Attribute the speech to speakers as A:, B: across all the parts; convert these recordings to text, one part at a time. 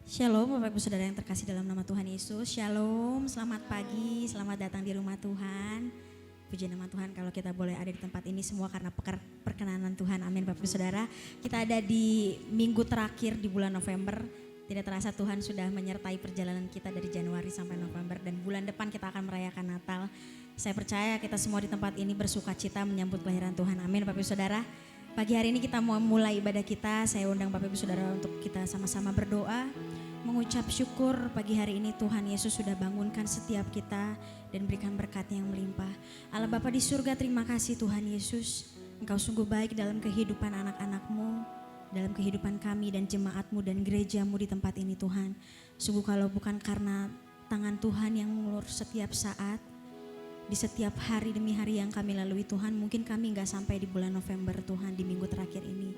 A: Shalom Bapak Ibu Saudara yang terkasih dalam nama Tuhan Yesus. Shalom, selamat pagi, selamat datang di rumah Tuhan. Puji nama Tuhan kalau kita boleh ada di tempat ini semua karena perkenanan Tuhan. Amin Bapak Ibu Saudara. Kita ada di minggu terakhir di bulan November. Tidak terasa Tuhan sudah menyertai perjalanan kita dari Januari sampai November. Dan bulan depan kita akan merayakan Natal. Saya percaya kita semua di tempat ini bersuka cita menyambut kelahiran Tuhan. Amin Bapak Ibu Saudara. Pagi hari ini kita mau mulai ibadah kita. Saya undang Bapak Ibu Saudara untuk kita sama-sama berdoa. Mengucap syukur pagi hari ini Tuhan Yesus sudah bangunkan setiap kita dan berikan berkat yang melimpah. Allah Bapa di surga, terima kasih Tuhan Yesus. Engkau sungguh baik dalam kehidupan anak-anak-Mu, dalam kehidupan kami dan jemaat-Mu dan gereja-Mu di tempat ini Tuhan. Sungguh kalau bukan karena tangan Tuhan yang mengulur setiap saat, di setiap hari demi hari yang kami lalui Tuhan, mungkin kami gak sampai di bulan November Tuhan di minggu terakhir ini.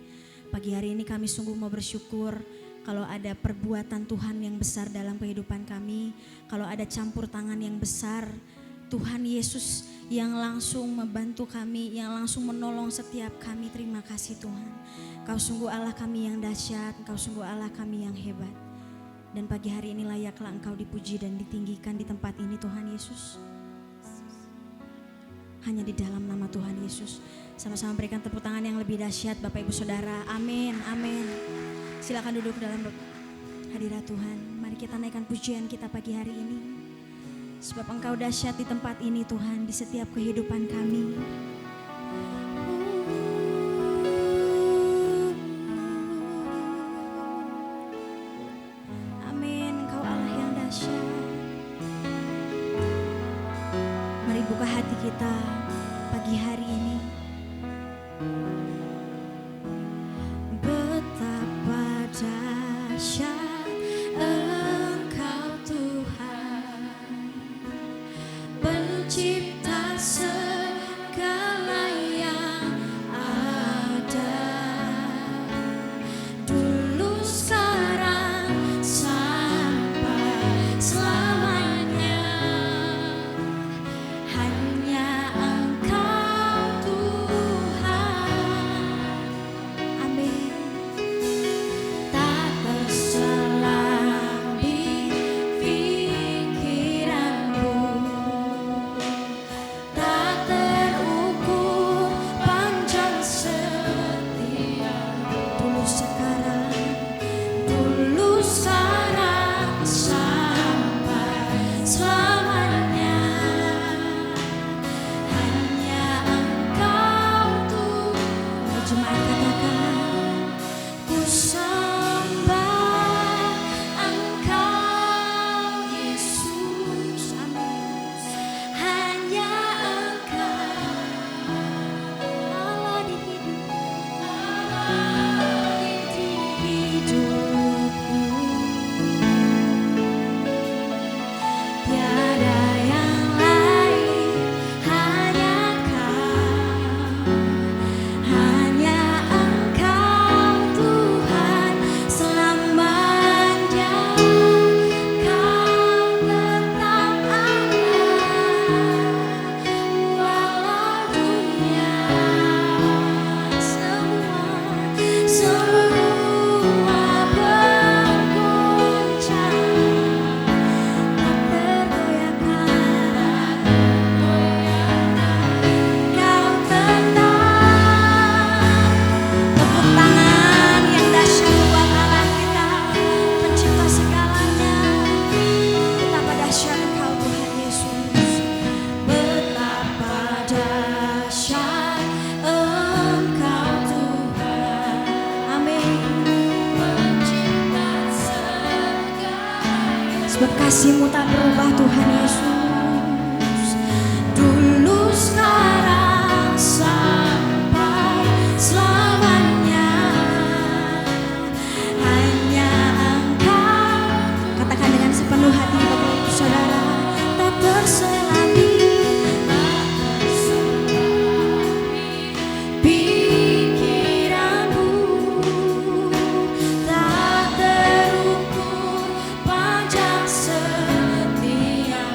A: Pagi hari ini kami sungguh mau bersyukur kalau ada perbuatan Tuhan yang besar dalam kehidupan kami, kalau ada campur tangan yang besar, Tuhan Yesus yang langsung membantu kami, yang langsung menolong setiap kami. Terima kasih Tuhan. Kau sungguh Allah kami yang dahsyat, Kau sungguh Allah kami yang hebat. Dan pagi hari ini layaklah Engkau dipuji dan ditinggikan di tempat ini Tuhan Yesus. Hanya di dalam nama Tuhan Yesus. Sama-sama berikan tepuk tangan yang lebih dahsyat Bapak Ibu Saudara. Amin, amin. Silakan duduk dalam hadirat Tuhan. Mari kita naikkan pujian kita pagi hari ini. Sebab Engkau dahsyat di tempat ini Tuhan, di setiap kehidupan kami. Amin, Engkau Allah yang dahsyat. Mari buka hati kita pagi hari ini. Dahsyat Engkau Tuhan, pencipta segala yang ada, dulu sekarang sampai selamanya. Hanya Engkau Tuhan. Amin. Sebab kasih-Mu tak berubah Tuhan Yesus. Dulu sekarang sampai selamanya. Hanya Engkau. Katakan dengan sepenuh hati Bapak Ibu Saudara. Tak terselami pikiranmu, tak terukur panjang setia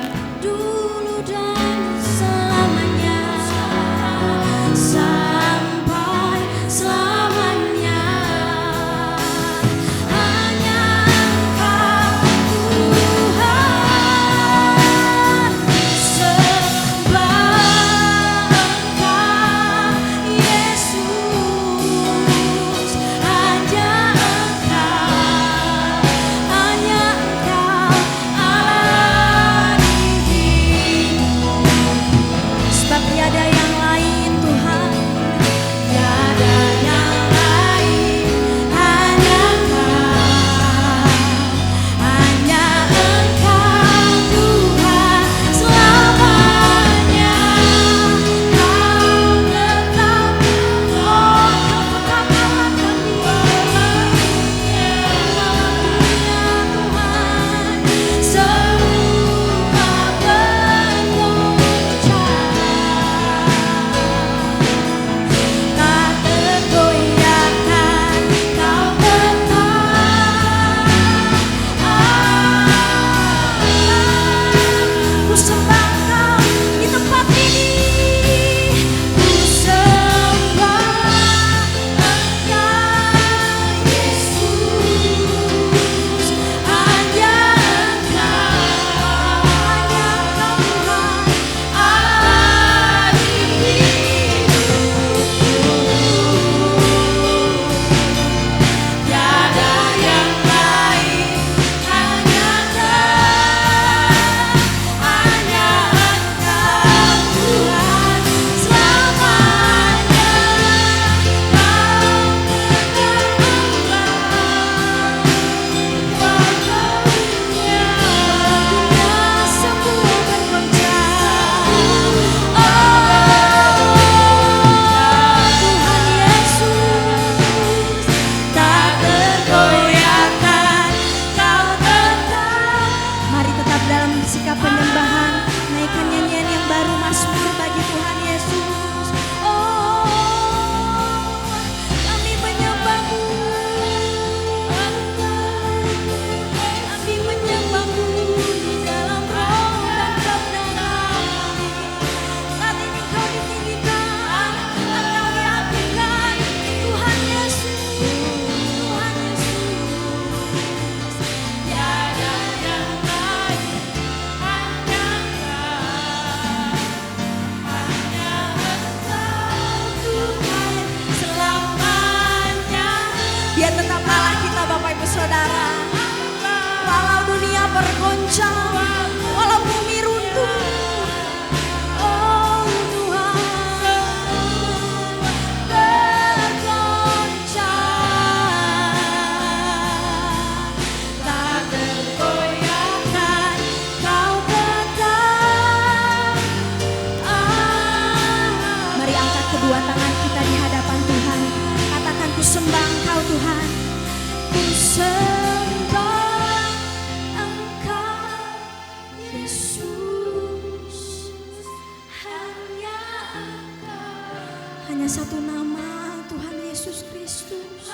A: hanya satu nama, Tuhan Yesus Kristus.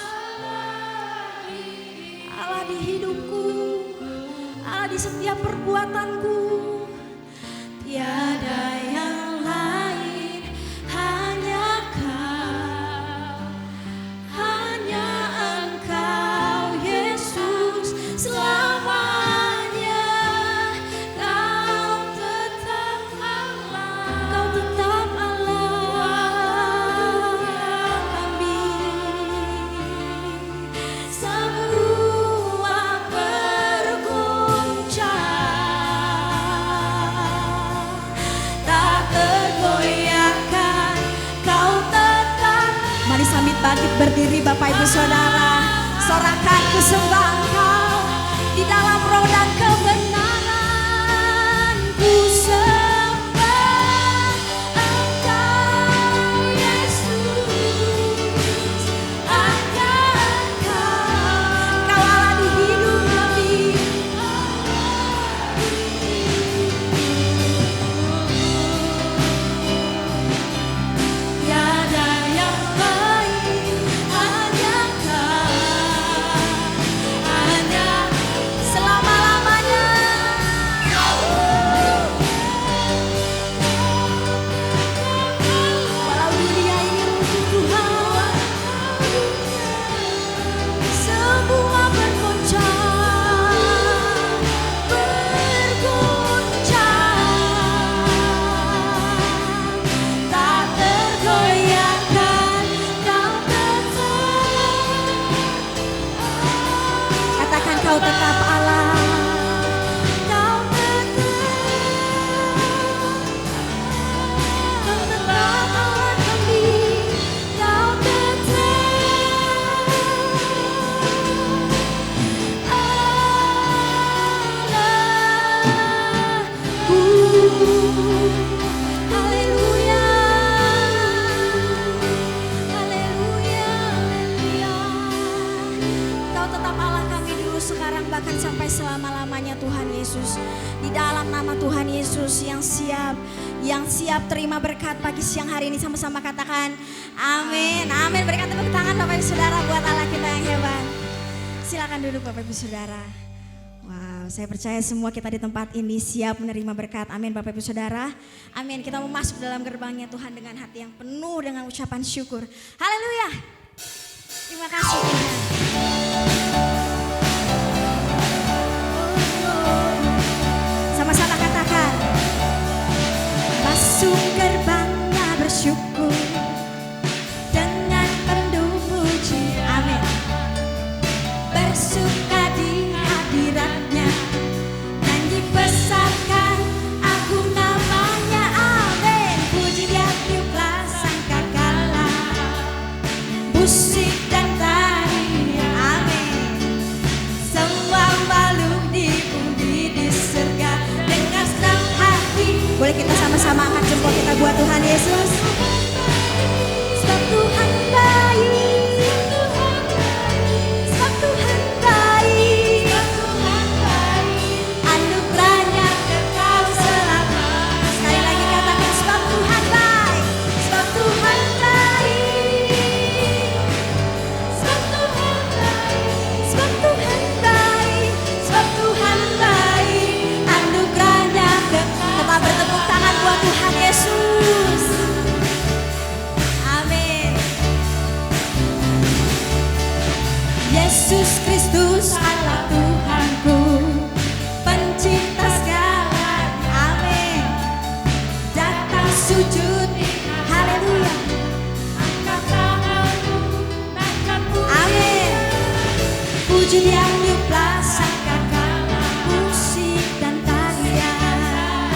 A: Allah di hidupku, Allah di setiap perbuatanku. Tiada yang lain, hanya Kau, hanya Engkau Yesus selamanya. Kau tetap Allah, Kau tetap Allah kami. Semua bergoncang, tak tergoyahkan, Kau tetap. Mari sambit bangkit berdiri Bapak Ibu Saudara. Sorakan ku sembah Engkau di dalam roh dan kebenaran. Ku sembah Engkau Yesus, hanya Engkau. Kau Allah di hidup kami. Tiada yang lain, hanya Kau, hanya selama-lamanya. Walau dunia ini runtuh Tuhan, semua bergoncang, tak tergoyahkan, Kau tetap. Katakan Kau tetap Allah, Kau tetap Allah kami, Kau Allahku. Haleluya, haleluya, haleluya. Kau tetap Allah kami dulu, sekarang, bahkan sampai selama-lamanya Tuhan Yesus. Di dalam nama Tuhan Yesus yang siap terima berkat pagi siang hari ini, sama-sama katakan amin. Amin. Berikan tepuk tangan Bapak Ibu Saudara buat Allah kita yang hebat. Silakan duduk Bapak Ibu Saudara. Wow, saya percaya semua kita di tempat ini siap menerima berkat. Amin Bapak Ibu Saudara. Amin. Kita mau masuk dalam gerbangnya Tuhan dengan hati yang penuh dengan ucapan syukur. Haleluya. Terima kasih Tuhan. Sama-sama katakan, masuk gerbangnya bersyukur dengan penuh puji. Amin. Bersuka di hadiratnya, nyanyi besarkan aku namanya. Amin. Puji dia tiuplah sangkakala, musik dan tarian. Amin. Semua makhluk di bumi di surga dengan senang hati. Boleh kita sama-sama angkat jempol kita buat Tuhan Yesus. Sebab Tuhan baik, sebab Tuhan baik, anugerahnya kekal selamanya. Sekali lagi katakan, sebab Tuhan baik, sebab Tuhan baik, sebab Tuhan baik, sebab Tuhan baik, sebab Tuhan baik, anugerahnya kekal. Tetap bertepuk tangan buat Tuhan Yesus. Amin. Yesus Kristus Allah Tuhanku, pencipta segalanya. Amin. Datang sujud, haleluya. Angkat tanganmu, naikkan puji. Amin. Puji dia tiuplah sangkakala, musik dan tarian.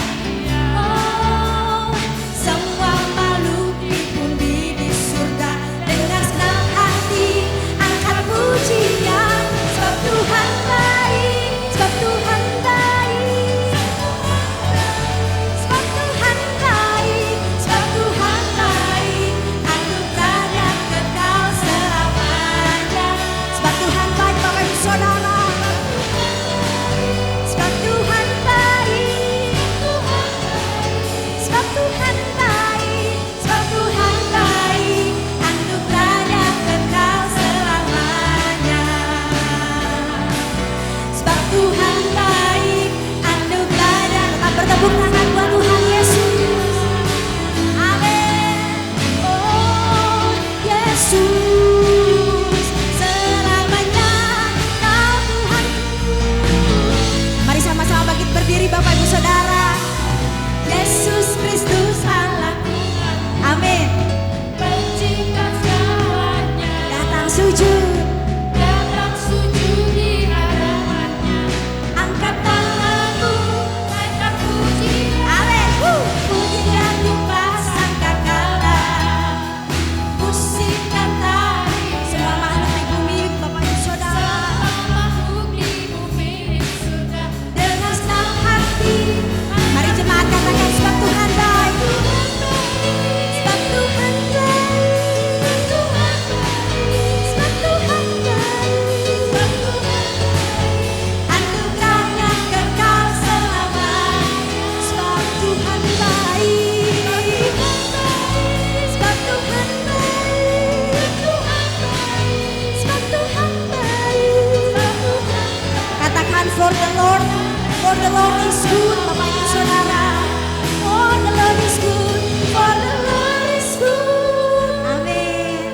A: Oh, semua makhluk di bumi di surga dengan senang hati angkat pujian. Sebab Tuhan baik, sebab Tuhan baik, sebab Tuhan baik, sebab Tuhan baik, anugerahnya kekal selamanya. Sebab Tuhan baik Bapak Ibu Saudara. is good, Bapak Ibu Saudara. For the Lord is good, for the Lord is good. Amin.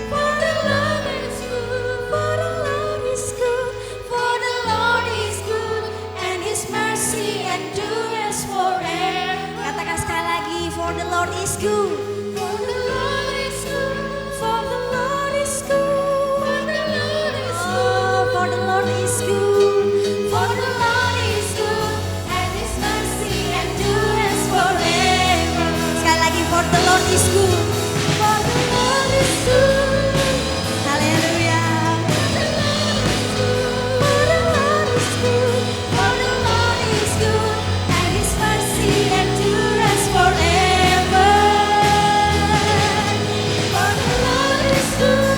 A: For the Lord is good, for the Lord is good, for the Lord is good, and His mercy endures forever. Katakan sekali lagi, for the Lord is good. For the Lord is good, for the Lord is good, for the Lord is good, for the Lord is good, for the Lord is good, and His mercy endures forever. Sekali lagi, for the Lord is good, for the Lord is good. Haleluya. For the Lord is good, for the Lord is good, and His mercy endures forever. For the Lord is good,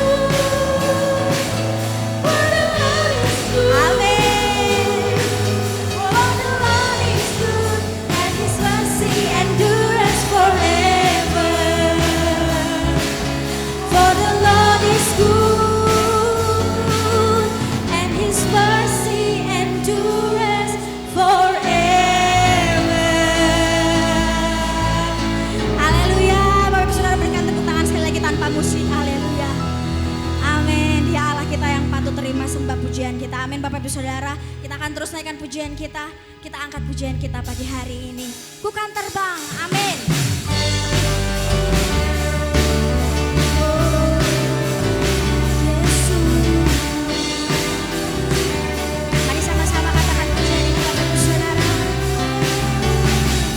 A: for the Lord is good. Amen. For the Lord is good, and His mercy endures forever. For the Lord is good, and His mercy endures forever. Haleluya. Bapak Ibu Saudara, berikan tepuk tangan sekali lagi tanpa musik. Haleluya. Amin. Dia Allah kita yang patut terima sembah pujian kita. Amin. Bapak Ibu Saudara, kita akan terus naikkan pujian kita. Kita angkat pujian kita pagi hari ini. Bukan terbang. Amin. Mari sama-sama katakan pujian ini, Bapak Ibu Saudara.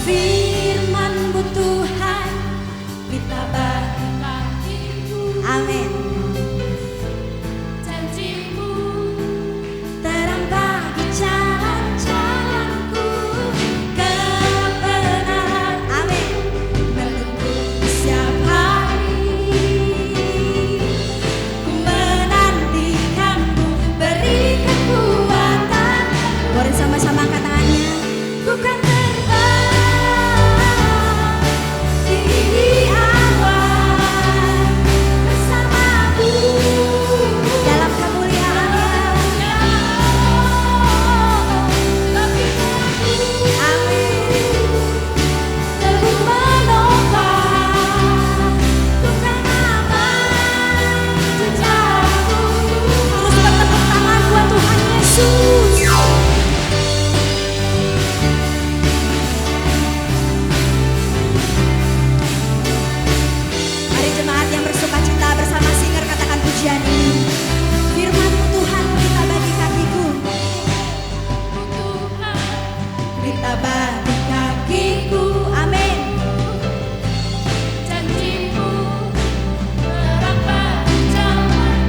A: Firman-Mu Tuhan, kita bagi kakiku. Amin. Janji-Mu terang bagi jalan-jalanku. Kebenaran, amin, menuntun setiap hari. Ku menantikan-Mu, beri kekuatan. Mari sama-sama angkat tangannya. Bukan terbang tinggi awan, bersama-Mu dalam kemuliaan-Nya. Amin. Teguh menopang, bukan aman jejakku. Terus bertepuk tangan buat Tuhan Yesus. Mari jemaat yang bersuka cita bersama singer katakan pujian ini. Firman-Mu Tuhan, kita bagi kakiku. Kita bagi kakiku. Amin. Janji-Mu terang bagi jalan-jalan.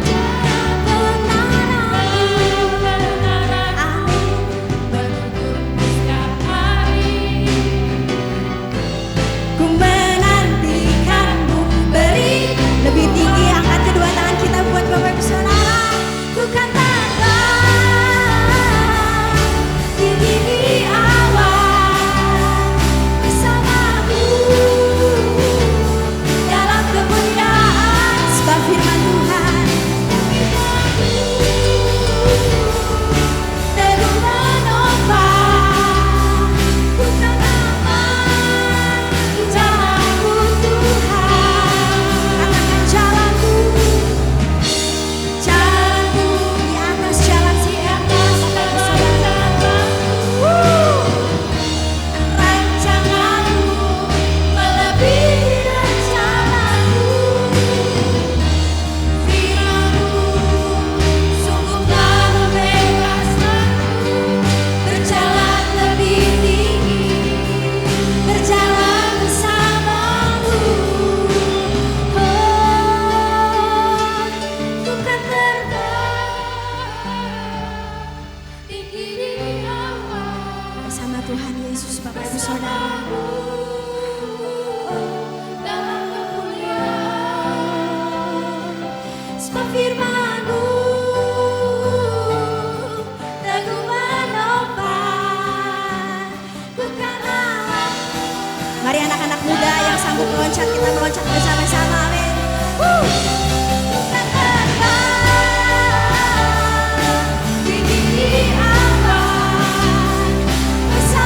A: Amin. Menuntun setiap hari. Ku menantikan-Mu, beri lebih tinggi. Angkat kedua tangan kita buat Bapak Ibu Saudara. Bukan terbang tinggi awan, bersama-Mu dalam kemuliaan. Sebab firman Tuhan, teguh menopang, bukan aman jalanku Tuhan. Katakan jalanku, jalanku di atas jalan si atas. Rancangan-Mu melebihi rencanaku. Firman-Mu sungguhlah membebaskanku, berjalan lebih tinggi, berjalan bersama-Mu. Bukan terbang tinggi di awan, bersama Tuhan Yesus, Bapak Ibu Saudara. Dalam kemuliaan, sebab firman-Mu teguh menopang, bukan awan. Mari anak-anak muda yang sanggup meloncat, kita meloncat bersama-sama. Amin. Bukan terbang tinggi di awan, bersama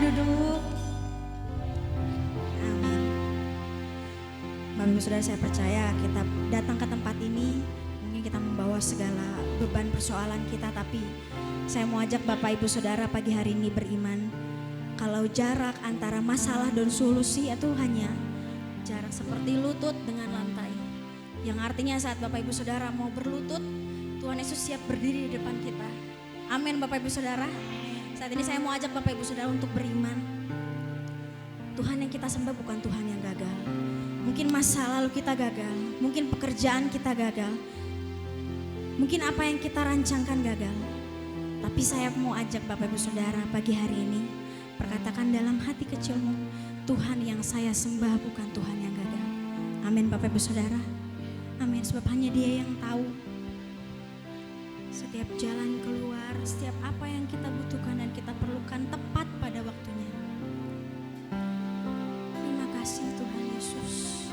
A: duduk. Amin. Bapak Ibu Saudara, saya percaya kita datang ke tempat ini, mungkin kita membawa segala beban persoalan kita, tapi saya mau ajak Bapak Ibu Saudara pagi hari ini beriman. Kalau jarak antara masalah dan solusi itu hanya jarak seperti lutut dengan lantai. Yang artinya saat Bapak Ibu Saudara mau berlutut, Tuhan Yesus siap berdiri di depan kita. Amin Bapak Ibu Saudara. Saat ini saya mau ajak Bapak Ibu Saudara untuk beriman. Tuhan yang kita sembah bukan Tuhan yang gagal. Mungkin masa lalu kita gagal, mungkin pekerjaan kita gagal, mungkin apa yang kita rancangkan gagal. Tapi saya mau ajak Bapak Ibu Saudara pagi hari ini, perkatakan dalam hati kecilmu, Tuhan yang saya sembah bukan Tuhan yang gagal. Amin Bapak Ibu Saudara. Amin, sebab hanya Dia yang tahu setiap jalan keluar, setiap apa yang kita butuhkan dan kita perlukan tepat pada waktunya. Terima kasih Tuhan Yesus.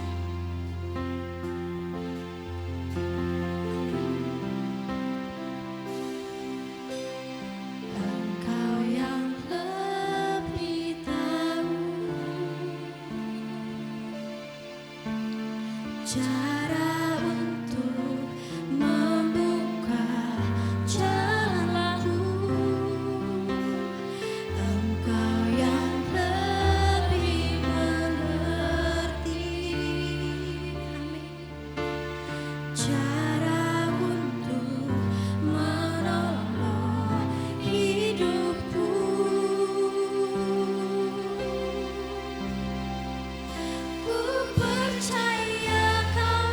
A: Engkau yang lebih tahu cara untuk membuka jalanku. Engkau yang lebih mengerti. Amin. Cara untuk menolong hidupku. Ku percaya Kau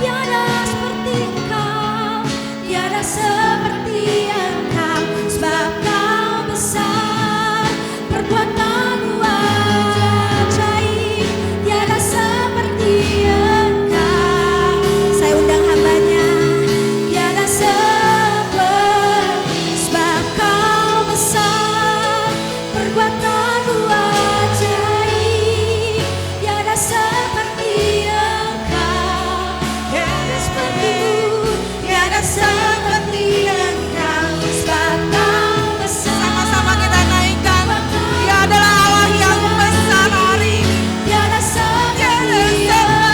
A: tiada seperti Engkau, tiada seperti Engkau, sebab Kau besar, perbuatanmu ajaib, tiada seperti Engkau. Saya undang hambanya, tiada seperti, sebab Kau besar, perbuatanmu ajaib, tiada seperti Engkau, tiada seperti-Mu, tiada seperti Engkau, sebab Kau besar.
B: Sama-sama kita naikkan. Dia adalah Allah yang besar hari ini.
A: Tiada seperti Engkau,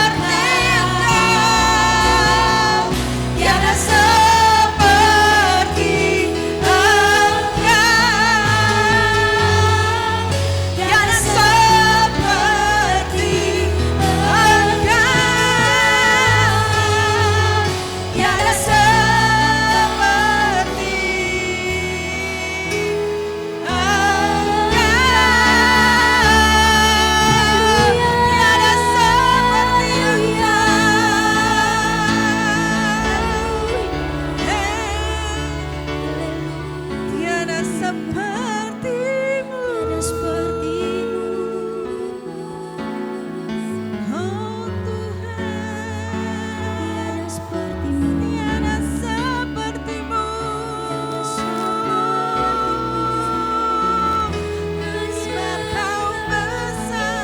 B: Tiada seperti Engkau. Tiada seperti Engkau. Tiada seperti-Mu.
A: tiada seperti-Mu.
B: Oh Tuhan,
A: Tiada seperti-Mu.
B: tiada seperti-Mu. Sebab Kau besar.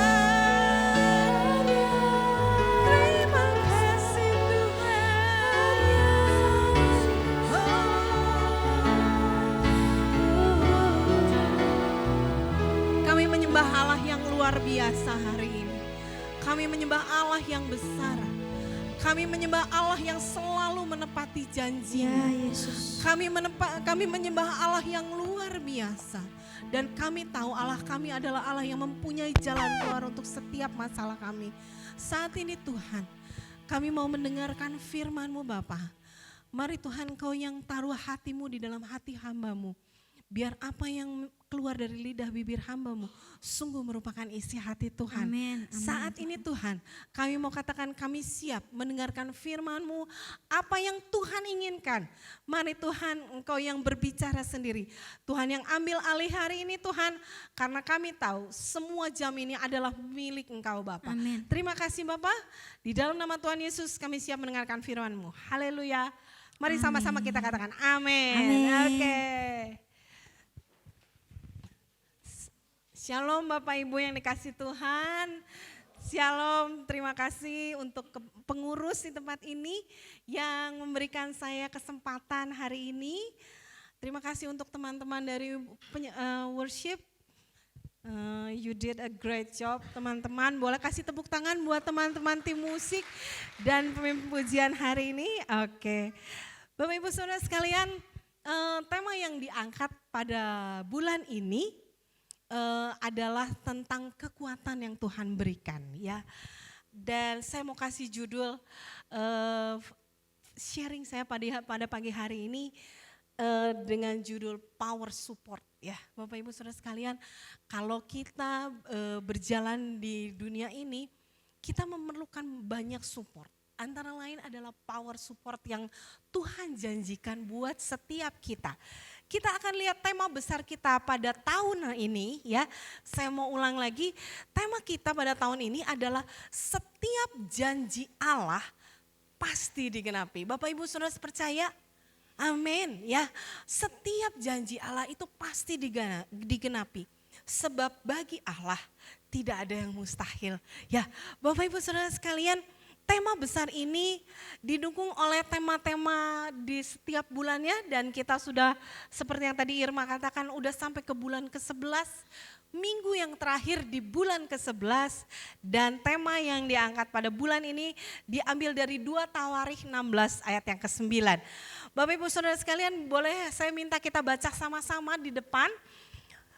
B: Terima kasih Tuhan. Kami menyembah Allah yang luar biasa hari ini. Kami menyembah Allah yang besar. Kami menyembah Allah yang selalu menepati janji.
A: Ya Yesus.
B: Kami menyembah Allah yang luar biasa. Dan kami tahu Allah kami adalah Allah yang mempunyai jalan keluar untuk setiap masalah kami. Saat ini Tuhan, kami mau mendengarkan firman-Mu Bapa. Mari Tuhan Kau yang taruh hati-Mu di dalam hati hamba-Mu. Biar apa yang keluar dari lidah bibir hamba-Mu sungguh merupakan isi hati Tuhan.
A: Amin.
B: Saat ini Tuhan, kami mau katakan kami siap mendengarkan firman-Mu, apa yang Tuhan inginkan. Mari Tuhan Engkau yang berbicara sendiri. Tuhan yang ambil alih hari ini Tuhan, karena kami tahu semua jam ini adalah milik Engkau Bapa.
A: Amin.
B: Terima kasih Bapa, di dalam nama Tuhan Yesus kami siap mendengarkan firman-Mu. Haleluya. Mari sama-sama kita katakan amin.
A: Amin.
B: Oke. Shalom Bapak Ibu yang dikasih Tuhan. Shalom, terima kasih untuk pengurus di tempat ini yang memberikan saya kesempatan hari ini. Terima kasih untuk teman-teman dari worship. You did a great job teman-teman. Boleh kasih tepuk tangan buat teman-teman tim musik dan pemimpin pujian hari ini. Oke. Bapak Ibu Saudara sekalian, tema yang diangkat pada bulan ini adalah tentang kekuatan yang Tuhan berikan ya. Dan saya mau kasih judul sharing saya pada pagi hari ini dengan judul Power Support ya. Bapak Ibu Saudara sekalian, kalau kita berjalan di dunia ini, kita memerlukan banyak support. Antara lain adalah power support yang Tuhan janjikan buat setiap kita. Kita akan lihat tema besar kita pada tahun ini ya. Saya mau ulang lagi, tema kita pada tahun ini adalah setiap janji Allah pasti digenapi. Bapak Ibu Saudara percaya? Amin ya. Setiap janji Allah itu pasti digenapi. Sebab bagi Allah tidak ada yang mustahil. Ya, Bapak Ibu Saudara sekalian, tema besar ini didukung oleh tema-tema di setiap bulannya dan kita sudah seperti yang tadi Irma katakan udah sampai ke bulan ke-11, minggu yang terakhir di bulan ke-11 dan tema yang diangkat pada bulan ini diambil dari 2 Tawarikh 16 ayat yang ke-9. Bapak Ibu Saudara sekalian, boleh saya minta kita baca sama-sama di depan.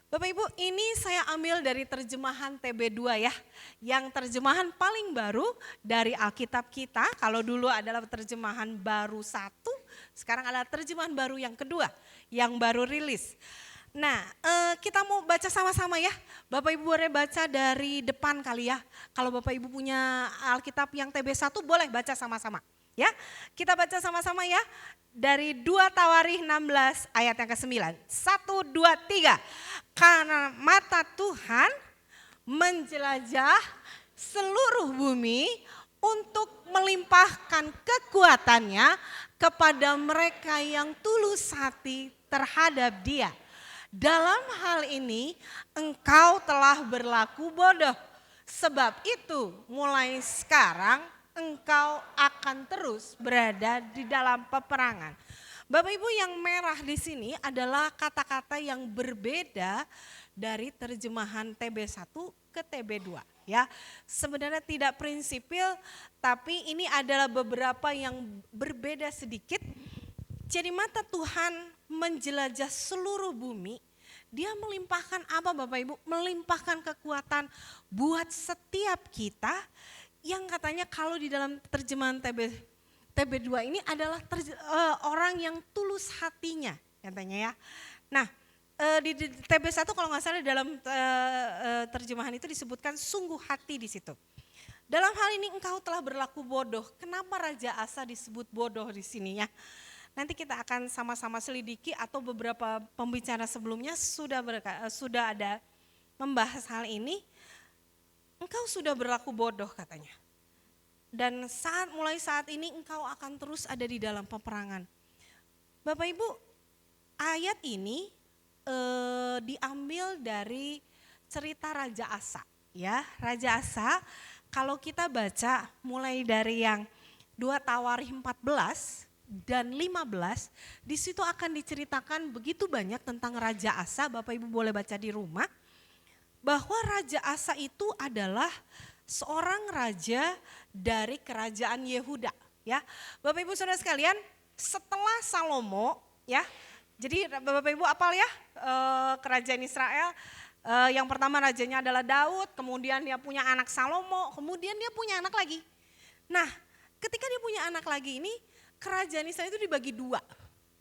B: Bapak Ibu, ini saya ambil dari terjemahan TB2 ya, yang terjemahan paling baru dari Alkitab kita. Kalau dulu adalah terjemahan baru 1, sekarang adalah terjemahan baru yang kedua, yang baru rilis. Nah, kita mau baca sama-sama ya. Bapak Ibu boleh baca dari depan kali ya. Kalau Bapak Ibu punya Alkitab yang TB1 boleh baca sama-sama. Ya, kita baca sama-sama ya. Dari 2 Tawarikh 16 ayat yang ke-9. 1, 2, 3. Karena mata Tuhan menjelajah seluruh bumi untuk melimpahkan kekuatannya kepada mereka yang tulus hati terhadap Dia. Dalam hal ini engkau telah berlaku bodoh. Sebab itu mulai sekarang engkau akan terus berada di dalam peperangan. Bapak Ibu, yang merah di sini adalah kata-kata yang berbeda dari terjemahan TB1 ke TB2 ya. Sebenarnya tidak prinsipil, tapi ini adalah beberapa yang berbeda sedikit. Jadi mata Tuhan menjelajah seluruh bumi. Dia melimpahkan apa Bapak Ibu? Melimpahkan kekuatan buat setiap kita, yang katanya kalau di dalam terjemahan TB2 ini adalah orang yang tulus hatinya katanya ya. Nah di TB1 kalau nggak salah dalam terjemahan itu disebutkan sungguh hati di situ. Dalam hal ini engkau telah berlaku bodoh. Kenapa Raja Asa disebut bodoh di sini ya? Nanti kita akan sama-sama selidiki, atau beberapa pembicara sebelumnya sudah ada membahas hal ini. Engkau sudah berlaku bodoh katanya. Dan mulai saat ini engkau akan terus ada di dalam peperangan. Bapak Ibu, ayat ini diambil dari cerita Raja Asa. Ya, Raja Asa kalau kita baca mulai dari yang 2 Tawarikh 14 dan 15, di situ akan diceritakan begitu banyak tentang Raja Asa. Bapak Ibu boleh baca di rumah. Bahwa Raja Asa itu adalah seorang raja dari kerajaan Yehuda ya. Bapak Ibu Saudara sekalian, setelah Salomo ya. Jadi Bapak Ibu apal ya, kerajaan Israel yang pertama rajanya adalah Daud, kemudian dia punya anak Salomo, kemudian dia punya anak lagi. Nah, ketika dia punya anak lagi ini, kerajaan Israel itu dibagi dua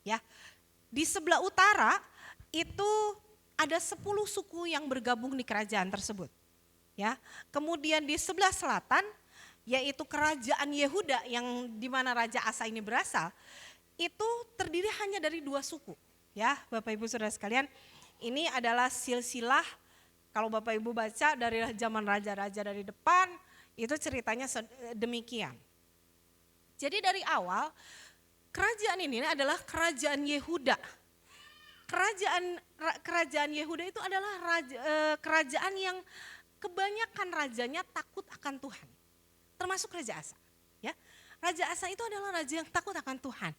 B: ya. Di sebelah utara itu ada 10 suku yang bergabung di kerajaan tersebut. Ya, kemudian di sebelah selatan yaitu kerajaan Yehuda yang dimana Raja Asa ini berasal, itu terdiri hanya dari 2 suku. Ya, Bapak Ibu Saudara sekalian, ini adalah silsilah. Kalau Bapak Ibu baca dari zaman raja-raja dari depan, itu ceritanya demikian. Jadi dari awal kerajaan ini adalah kerajaan Yehuda. Kerajaan Yehuda itu adalah kerajaan yang kebanyakan rajanya takut akan Tuhan. Termasuk Raja Asa. Ya. Raja Asa itu adalah raja yang takut akan Tuhan.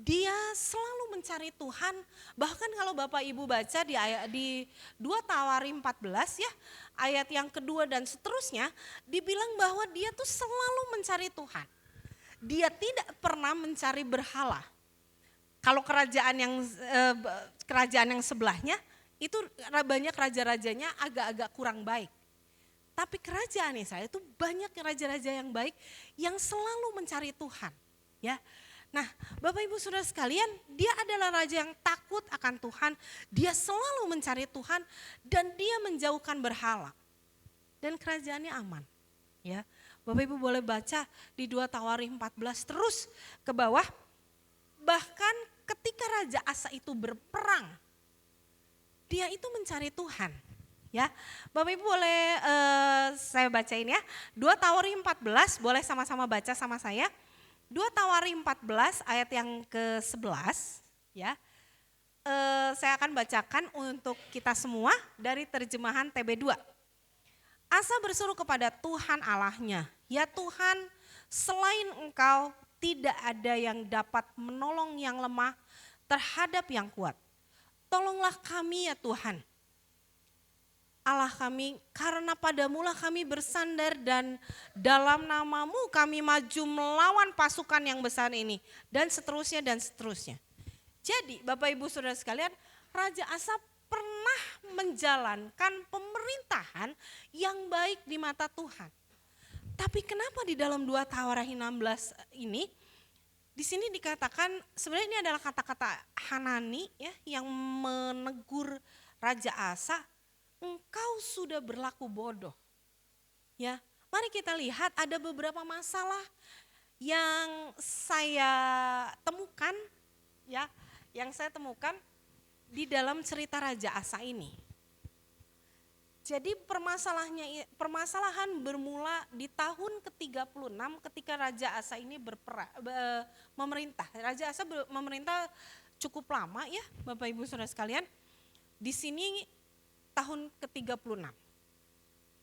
B: Dia selalu mencari Tuhan. Bahkan kalau Bapak Ibu baca di 2 Tawarikh 14 ya, ayat yang kedua dan seterusnya, dibilang bahwa dia tuh selalu mencari Tuhan. Dia tidak pernah mencari berhala. Kalau kerajaan yang sebelahnya itu banyak raja-rajanya agak-agak kurang baik. Tapi kerajaan Israel itu banyak raja-raja yang baik yang selalu mencari Tuhan. Ya, nah Bapak Ibu Saudara sekalian, dia adalah raja yang takut akan Tuhan. Dia selalu mencari Tuhan dan dia menjauhkan berhala. Dan kerajaannya aman. Ya, Bapak Ibu boleh baca di 2 Tawarikh 14 terus ke bawah. Bahkan ketika Raja Asa itu berperang, dia itu mencari Tuhan. Ya, Bapak Ibu boleh saya bacain ya. 2 Tawarikh 14, boleh sama-sama baca sama saya. 2 Tawarikh 14 ayat yang ke-11 ya. Saya akan bacakan untuk kita semua dari terjemahan TB2. Asa berseru kepada Tuhan Allahnya, ya Tuhan, selain Engkau tidak ada yang dapat menolong yang lemah terhadap yang kuat. Tolonglah kami ya Tuhan, Allah kami, karena padamulah kami bersandar dan dalam namamu kami maju melawan pasukan yang besar ini. Dan seterusnya dan seterusnya. Jadi Bapak Ibu Saudara sekalian, Raja Asa pernah menjalankan pemerintahan yang baik di mata Tuhan. Tapi kenapa di dalam 2 Tawarikh 16 ini, di sini dikatakan sebenarnya ini adalah kata-kata Hanani ya, yang menegur Raja Asa, engkau sudah berlaku bodoh. Ya, mari kita lihat ada beberapa masalah yang saya temukan ya, yang saya temukan di dalam cerita Raja Asa ini. Jadi permasalahan bermula di tahun ke-36 ketika Raja Asa ini memerintah. Raja Asa memerintah cukup lama ya Bapak Ibu Saudara sekalian. Di sini tahun ke-36.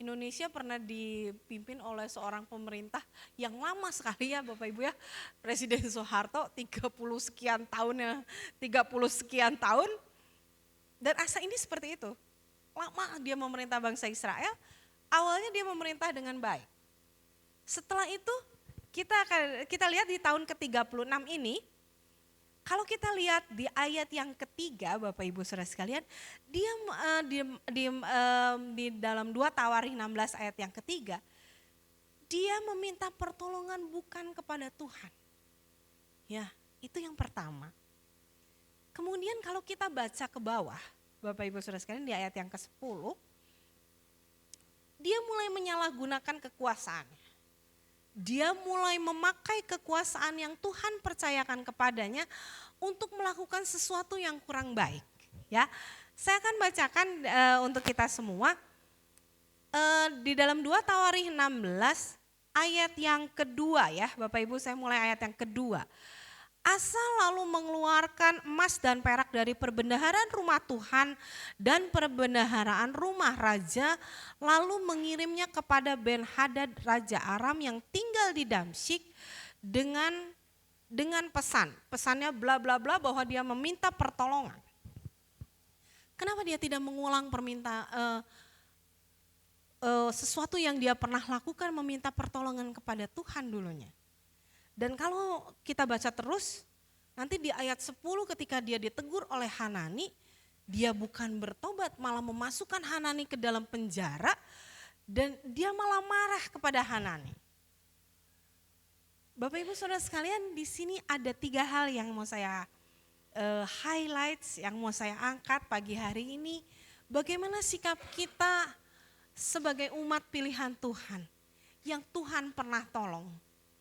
B: Indonesia pernah dipimpin oleh seorang pemerintah yang lama sekali ya Bapak Ibu ya. Presiden Soeharto 30 sekian tahun ya, 30 sekian tahun. Dan Asa ini seperti itu. Lama dia memerintah bangsa Israel, awalnya dia memerintah dengan baik. Setelah itu kita lihat di tahun ke-36 ini, kalau kita lihat di ayat yang ketiga Bapak Ibu Saudara sekalian, dia di dalam 2 Tawarikh 16 ayat yang ketiga, dia meminta pertolongan bukan kepada Tuhan. Ya, itu yang pertama. Kemudian kalau kita baca ke bawah, Bapak Ibu Saudara sekalian di ayat yang ke-10, dia mulai menyalahgunakan kekuasaannya. Dia mulai memakai kekuasaan yang Tuhan percayakan kepadanya untuk melakukan sesuatu yang kurang baik. Ya, saya akan bacakan untuk kita semua di dalam 2 Tawarikh 16 ayat yang kedua ya, Bapak Ibu, saya mulai ayat yang kedua. Asa lalu mengeluarkan emas dan perak dari perbendaharaan rumah Tuhan dan perbendaharaan rumah raja, lalu mengirimnya kepada Ben-Hadad Raja Aram yang tinggal di Damsyik dengan pesannya bla bla bla bahwa dia meminta pertolongan. Kenapa dia tidak mengulang sesuatu yang dia pernah lakukan, meminta pertolongan kepada Tuhan dulunya? Dan kalau kita baca terus, nanti di ayat 10 ketika dia ditegur oleh Hanani, dia bukan bertobat, malah memasukkan Hanani ke dalam penjara, dan dia malah marah kepada Hanani. Bapak Ibu Saudara sekalian, di sini ada 3 hal yang mau saya highlights, yang mau saya angkat pagi hari ini. Bagaimana sikap kita sebagai umat pilihan Tuhan, yang Tuhan pernah tolong,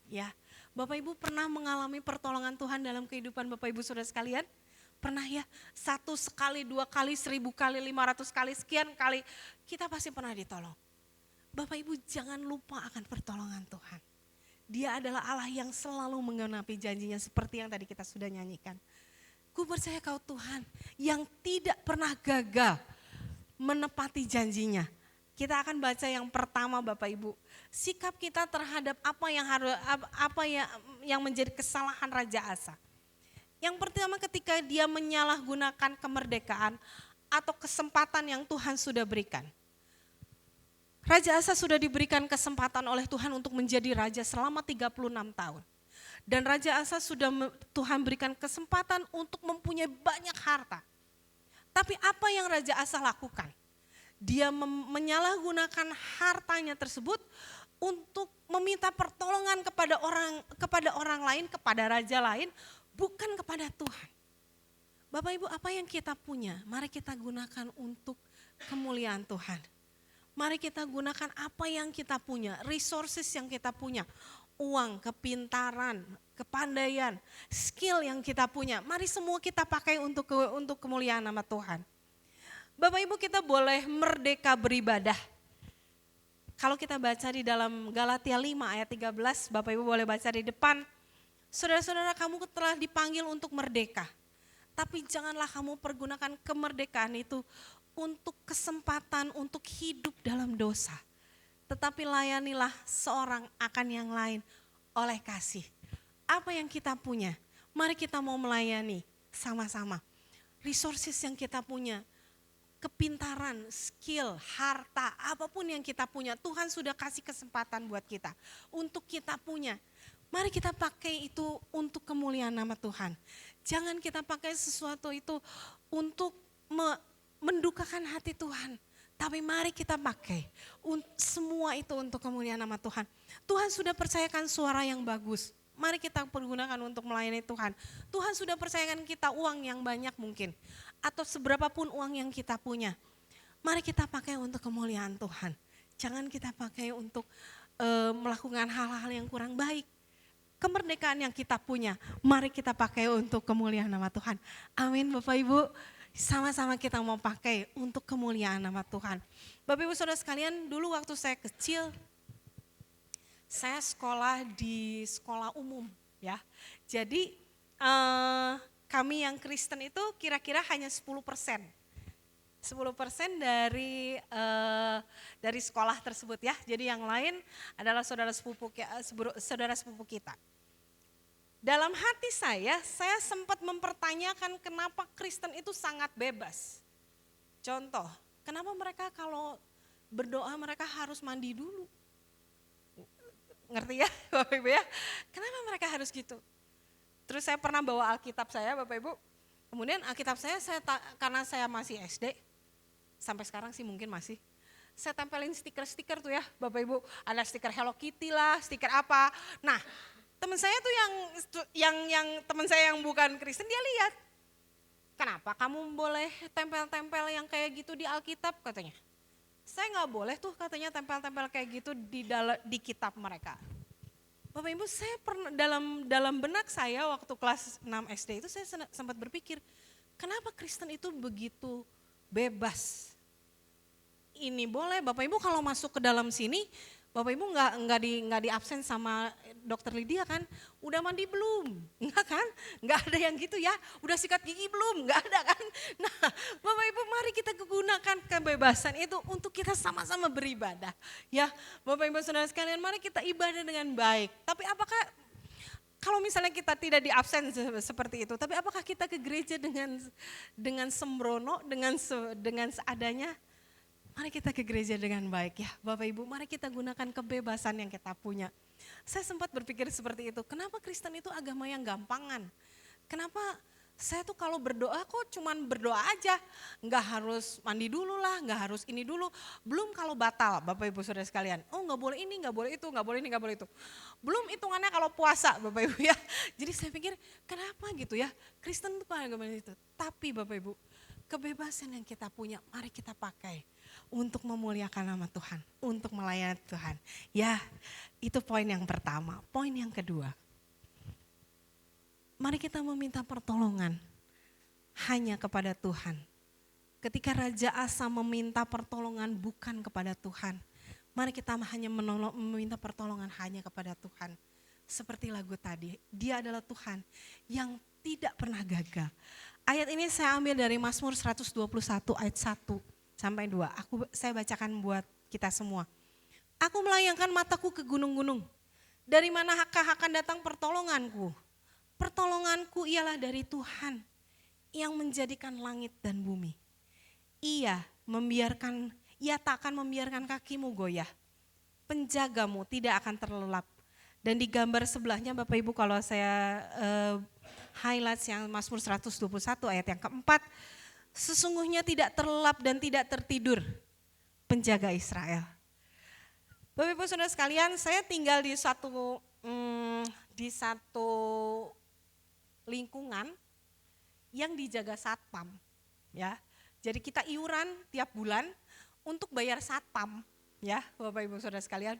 B: ya. Bapak Ibu pernah mengalami pertolongan Tuhan dalam kehidupan Bapak Ibu Saudara sekalian? Pernah ya? 1 sekali, 2 kali, 1000 kali, 500 kali, sekian kali. Kita pasti pernah ditolong. Bapak Ibu jangan lupa akan pertolongan Tuhan. Dia adalah Allah yang selalu menggenapi janjinya seperti yang tadi kita sudah nyanyikan. Ku percaya Kau Tuhan yang tidak pernah gagal menepati janjinya. Kita akan baca yang pertama Bapak Ibu. Sikap kita terhadap apa yang menjadi kesalahan Raja Asa. Yang pertama ketika dia menyalahgunakan kemerdekaan atau kesempatan yang Tuhan sudah berikan. Raja Asa sudah diberikan kesempatan oleh Tuhan untuk menjadi raja selama 36 tahun. Dan Raja Asa Tuhan berikan kesempatan untuk mempunyai banyak harta. Tapi apa yang Raja Asa lakukan? Dia menyalahgunakan hartanya tersebut untuk meminta pertolongan kepada orang lain, kepada raja lain, bukan kepada Tuhan. Bapak Ibu, apa yang kita punya, mari kita gunakan untuk kemuliaan Tuhan. Mari kita gunakan apa yang kita punya, resources yang kita punya, uang, kepintaran, kepandaian, skill yang kita punya. Mari semua kita pakai untuk kemuliaan nama Tuhan. Bapak Ibu, kita boleh merdeka beribadah. Kalau kita baca di dalam Galatia 5 ayat 13, Bapak Ibu boleh baca di depan. Saudara-saudara, kamu telah dipanggil untuk merdeka. Tapi janganlah kamu pergunakan kemerdekaan itu untuk kesempatan untuk hidup dalam dosa. Tetapi layanilah seorang akan yang lain oleh kasih. Apa yang kita punya, mari kita mau melayani sama-sama. Resources yang kita punya, kepintaran, skill, harta, apapun yang kita punya, Tuhan sudah kasih kesempatan buat kita. Untuk kita punya, mari kita pakai itu untuk kemuliaan nama Tuhan. Jangan kita pakai sesuatu itu untuk mendukakan hati Tuhan. Tapi mari kita pakai semua itu untuk kemuliaan nama Tuhan. Tuhan sudah percayakan suara yang bagus. Mari kita pergunakan untuk melayani Tuhan. Tuhan sudah percayakan kita uang yang banyak mungkin. Atau seberapapun uang yang kita punya. Mari kita pakai untuk kemuliaan Tuhan. Jangan kita pakai untuk melakukan hal-hal yang kurang baik. kemerdekaan yang kita punya, mari kita pakai untuk kemuliaan nama Tuhan. Amin Bapak Ibu, sama-sama kita mau pakai untuk kemuliaan nama Tuhan. Bapak Ibu Saudara sekalian, dulu waktu saya kecil, saya sekolah di sekolah umum ya. Jadi kami yang Kristen itu kira-kira hanya 10% dari sekolah tersebut ya. Jadi yang lain adalah saudara sepupu kita. Dalam hati saya sempat mempertanyakan kenapa Kristen itu sangat bebas. Contoh, kenapa mereka kalau berdoa mereka harus mandi dulu? Ngerti ya Bapak Ibu ya? Kenapa mereka harus gitu? Terus saya pernah bawa Alkitab saya Bapak Ibu. Kemudian Alkitab saya karena saya masih SD, sampai sekarang sih mungkin masih. Saya tempelin stiker-stiker tuh ya Bapak Ibu. Ada stiker Hello Kitty lah, stiker apa. Nah teman saya tuh yang teman saya yang bukan Kristen dia lihat. Kenapa kamu boleh tempel-tempel yang kayak gitu di Alkitab katanya. Saya nggak boleh tuh katanya tempel-tempel kayak gitu di kitab mereka. Bapak Ibu saya pernah dalam benak saya waktu kelas 6 SD itu saya sempat berpikir kenapa Kristen itu begitu bebas. Ini boleh Bapak Ibu kalau masuk ke dalam sini Bapak Ibu nggak di absen sama dokter Lydia kan? Udah mandi belum? Enggak kan? Nggak ada yang gitu ya. Udah sikat gigi belum? Nggak ada kan? Nah Bapak Ibu mari kita gunakan kebebasan itu untuk kita sama-sama beribadah. Ya Bapak Ibu Saudara sekalian mari kita ibadah dengan baik. Tapi apakah kalau misalnya kita tidak di absen seperti itu, tapi apakah kita ke gereja dengan sembrono, dengan seadanya? Mari kita ke gereja dengan baik ya Bapak Ibu, mari kita gunakan kebebasan yang kita punya. Saya sempat berpikir seperti itu, kenapa Kristen itu agama yang gampangan? Kenapa saya tuh kalau berdoa kok cuman berdoa aja, nggak harus mandi dulu lah, nggak harus ini dulu. Belum kalau batal Bapak Ibu Saudara sekalian, oh nggak boleh ini, nggak boleh itu, nggak boleh ini, nggak boleh itu. Belum hitungannya kalau puasa Bapak Ibu ya. Jadi saya pikir kenapa gitu ya, Kristen itu agama itu. Tapi Bapak Ibu, kebebasan yang kita punya mari kita pakai untuk memuliakan nama Tuhan, untuk melayani Tuhan. Ya, itu poin yang pertama. Poin yang kedua, mari kita meminta pertolongan hanya kepada Tuhan. Ketika Raja Asa meminta pertolongan bukan kepada Tuhan, mari kita hanya meminta pertolongan hanya kepada Tuhan. Seperti lagu tadi, Dia adalah Tuhan yang tidak pernah gagal. Ayat ini saya ambil dari Mazmur 121 ayat 1 sampai 2. Saya bacakan buat kita semua. Aku melayangkan mataku ke gunung-gunung. Dari manakah akan datang pertolonganku? Pertolonganku ialah dari Tuhan yang menjadikan langit dan bumi. Ia tak akan membiarkan kakimu goyah. Penjagamu tidak akan terlelap. Dan di gambar sebelahnya Bapak Ibu kalau saya highlights yang Mazmur 121 ayat yang keempat. Sesungguhnya tidak terlelap dan tidak tertidur penjaga Israel. Bapak Ibu Saudara sekalian, saya tinggal di satu lingkungan yang dijaga satpam, ya. Jadi kita iuran tiap bulan untuk bayar satpam, ya, Bapak Ibu Saudara sekalian.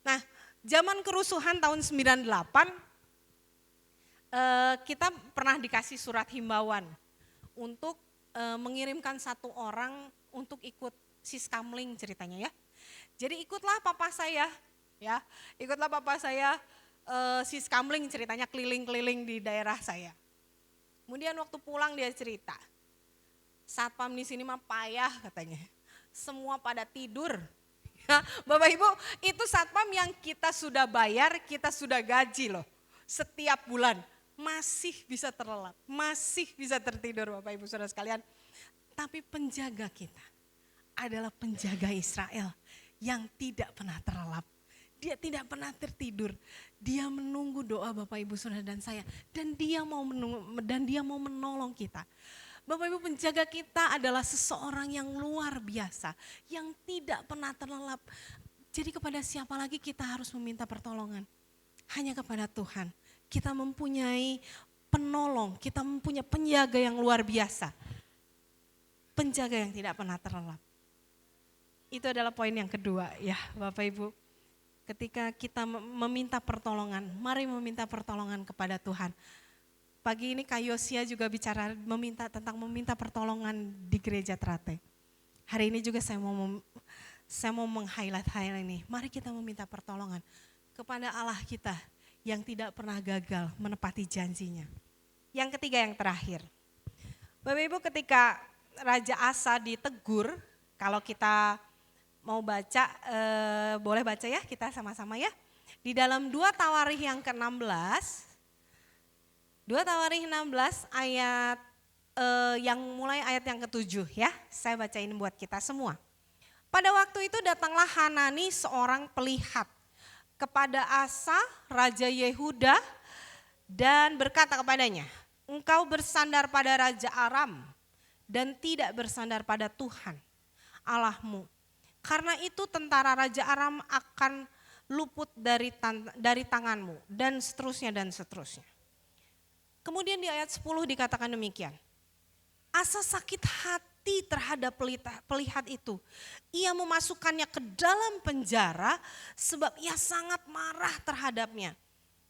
B: Nah, zaman kerusuhan tahun 98 kita pernah dikasih surat himbauan untuk mengirimkan satu orang untuk ikut siskamling ceritanya ya. Jadi ikutlah papa saya ya, siskamling ceritanya keliling-keliling di daerah saya. Kemudian waktu pulang dia cerita, satpam di sini mah payah katanya, semua pada tidur. Ya, Bapak Ibu itu satpam yang kita sudah bayar, kita sudah gaji loh setiap bulan. Masih bisa terlelap, masih bisa tertidur Bapak Ibu Saudara sekalian. Tapi penjaga kita adalah penjaga Israel yang tidak pernah terlelap. Dia tidak pernah tertidur. Dia menunggu doa Bapak Ibu Saudara dan saya. Dan dia mau menolong kita. Bapak Ibu penjaga kita adalah seseorang yang luar biasa. Yang tidak pernah terlelap. Jadi kepada siapa lagi kita harus meminta pertolongan? Hanya kepada Tuhan. Kita mempunyai penolong, kita mempunyai penjaga yang luar biasa. Penjaga yang tidak pernah terlelap. Itu adalah poin yang kedua ya Bapak Ibu. ketika kita meminta pertolongan, mari meminta pertolongan kepada Tuhan. Pagi ini Kak Yosia juga bicara tentang meminta pertolongan di gereja Trate. Hari ini juga saya mau meng-highlight hal ini. Mari kita meminta pertolongan kepada Allah kita yang tidak pernah gagal menepati janjinya. Yang ketiga, yang terakhir. Bapak Ibu, ketika Raja Asa ditegur, kalau kita mau baca, boleh baca ya kita sama-sama ya. Di dalam 2 Tawarikh yang ke-16, 2 Tawarikh 16 ayat yang mulai ayat yang ke-7 ya. Saya bacain buat kita semua. Pada waktu itu datanglah Hanani seorang pelihat kepada Asa, Raja Yehuda, dan berkata kepadanya, engkau bersandar pada Raja Aram dan tidak bersandar pada Tuhan Allahmu. Karena itu tentara Raja Aram akan luput dari tanganmu, dan seterusnya dan seterusnya. Kemudian di ayat 10 dikatakan demikian. Asa sakit hati terhadap pelihat itu. Ia memasukkannya ke dalam penjara sebab ia sangat marah terhadapnya.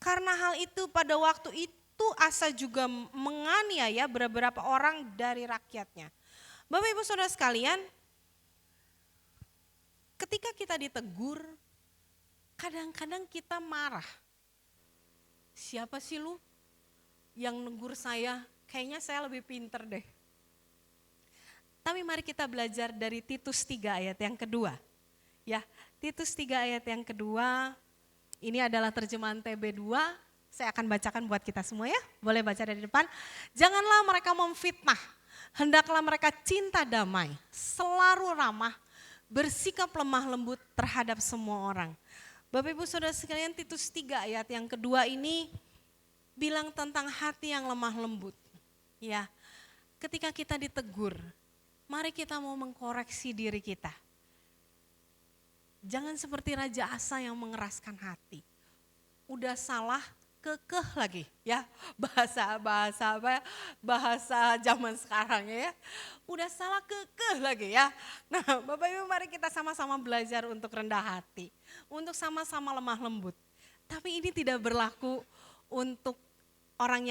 B: Karena hal itu pada waktu itu Asa juga menganiaya beberapa orang dari rakyatnya. Bapak Ibu Saudara sekalian, ketika kita ditegur, kadang-kadang kita marah. Siapa sih lu yang negur saya? Kayaknya saya lebih pinter deh. Tapi mari kita belajar dari Titus 3 ayat yang kedua. Ya, Titus 3 ayat yang kedua, ini adalah terjemahan TB2. Saya akan bacakan buat kita semua ya. Boleh baca dari depan. Janganlah mereka memfitnah. Hendaklah mereka cinta damai, selalu ramah, bersikap lemah lembut terhadap semua orang. Bapak Ibu Saudara sekalian, Titus 3 ayat yang kedua ini bilang tentang hati yang lemah lembut. Ya, ketika kita ditegur, mari kita mau mengkoreksi diri kita. Jangan seperti Raja Asa yang mengeraskan hati. Udah salah, kekeh lagi ya, bahasa zaman sekarang ya. Udah salah, kekeh lagi ya. Nah, Bapak Ibu, mari kita sama-sama belajar untuk rendah hati, untuk sama-sama lemah lembut. Tapi ini tidak berlaku untuk orang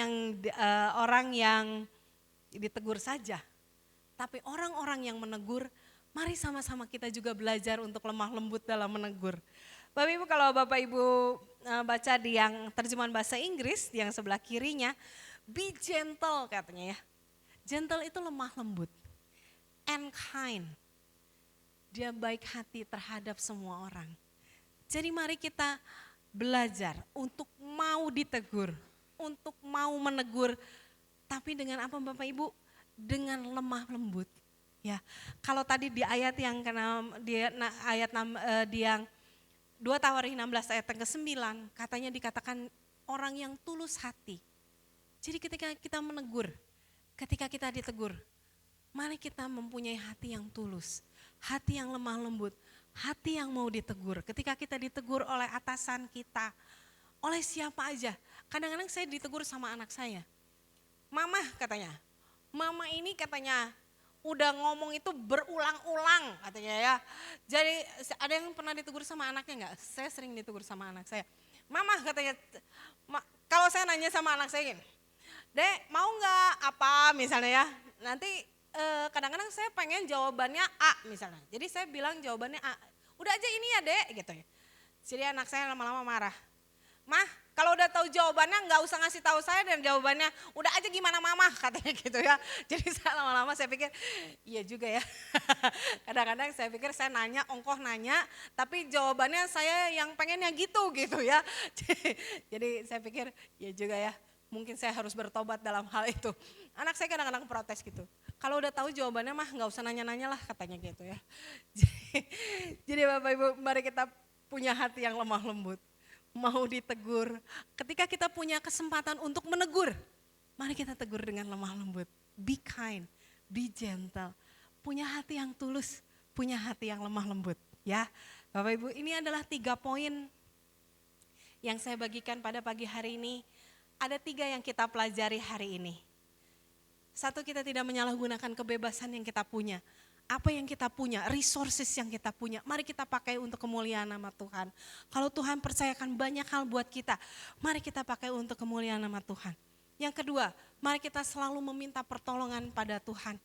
B: yang ditegur saja. Tapi orang-orang yang menegur, mari sama-sama kita juga belajar untuk lemah lembut dalam menegur. Bapak Ibu, kalau Bapak Ibu baca di yang terjemahan bahasa Inggris, yang sebelah kirinya, be gentle katanya ya. Gentle itu lemah lembut. And kind. Dia baik hati terhadap semua orang. Jadi mari kita belajar untuk mau ditegur, untuk mau menegur. Tapi dengan apa Bapak Ibu? Dengan lemah lembut. Ya, kalau tadi di ayat yang di yang 2 Tawarikh 16 ayat yang ke-9 katanya dikatakan orang yang tulus hati. Jadi ketika kita menegur, ketika kita ditegur, mari kita mempunyai hati yang tulus, hati yang lemah lembut, hati yang mau ditegur. Ketika kita ditegur oleh atasan kita, oleh siapa aja. Kadang-kadang saya ditegur sama anak saya. Mama katanya, mama ini katanya udah ngomong itu berulang-ulang katanya ya. Jadi ada yang pernah ditegur sama anaknya enggak? Saya sering ditegur sama anak saya. Mama katanya, kalau saya nanya sama anak saya gini, Dek mau enggak apa misalnya ya. Nanti kadang-kadang saya pengen jawabannya A misalnya. Jadi saya bilang jawabannya A. Udah aja ini ya Dek gitu ya. Jadi anak saya lama-lama marah. Mah, kalau udah tahu jawabannya nggak usah ngasih tahu saya dan jawabannya udah aja gimana mama katanya gitu ya. Jadi saya lama-lama saya pikir iya juga ya. Kadang-kadang saya pikir saya nanya, ongkoh nanya, tapi jawabannya saya yang pengennya gitu ya. Jadi saya pikir iya juga ya. Mungkin saya harus bertobat dalam hal itu. Anak saya kadang-kadang protes gitu. Kalau udah tahu jawabannya mah nggak usah nanya-nanya lah katanya gitu ya. Jadi Bapak Ibu, mari kita punya hati yang lemah lembut. Mau ditegur, ketika kita punya kesempatan untuk menegur, mari kita tegur dengan lemah lembut. Be kind, be gentle, punya hati yang tulus, punya hati yang lemah lembut. Ya, Bapak Ibu, ini adalah 3 poin yang saya bagikan pada pagi hari ini. Ada 3 yang kita pelajari hari ini. 1, kita tidak menyalahgunakan kebebasan yang kita punya. apa yang kita punya, resources yang kita punya, mari kita pakai untuk kemuliaan nama Tuhan. Kalau Tuhan percayakan banyak hal buat kita, mari kita pakai untuk kemuliaan nama Tuhan. Yang kedua, mari kita selalu meminta pertolongan pada Tuhan.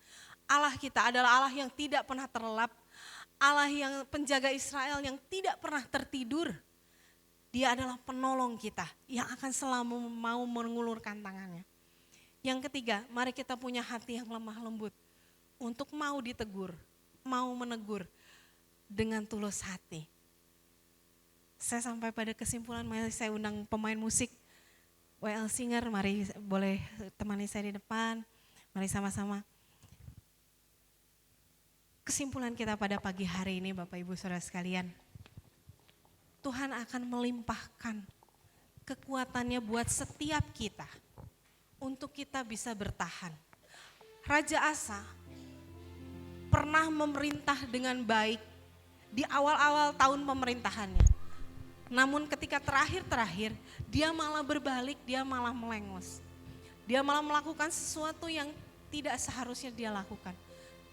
B: Allah kita adalah Allah yang tidak pernah terlelap, Allah yang penjaga Israel yang tidak pernah tertidur. Dia adalah penolong kita yang akan selalu mau mengulurkan tangannya. Yang ketiga, mari kita punya hati yang lemah lembut untuk mau ditegur, mau menegur dengan tulus hati. Saya sampai pada kesimpulan, mari saya undang pemain musik WL Singer, mari boleh temani saya di depan, mari sama-sama. Kesimpulan kita pada pagi hari ini Bapak Ibu Saudara sekalian, Tuhan akan melimpahkan kekuatannya buat setiap kita untuk kita bisa bertahan. Raja Asa pernah memerintah dengan baik di awal-awal tahun pemerintahannya. Namun ketika terakhir-terakhir, dia malah berbalik, dia malah melengos. Dia malah melakukan sesuatu yang tidak seharusnya dia lakukan.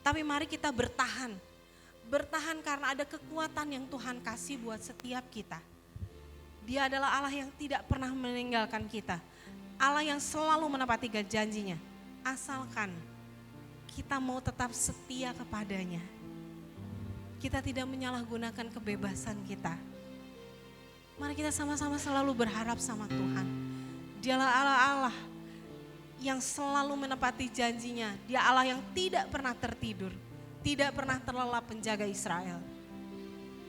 B: Tapi mari kita bertahan. Bertahan karena ada kekuatan yang Tuhan kasih buat setiap kita. Dia adalah Allah yang tidak pernah meninggalkan kita. Allah yang selalu menepati janjinya. Asalkan kita mau tetap setia kepadanya. Kita tidak menyalahgunakan kebebasan kita. Mari kita sama-sama selalu berharap sama Tuhan. Dialah Allah yang selalu menepati janjinya. Dia Allah yang tidak pernah tertidur, tidak pernah terlelap penjaga Israel.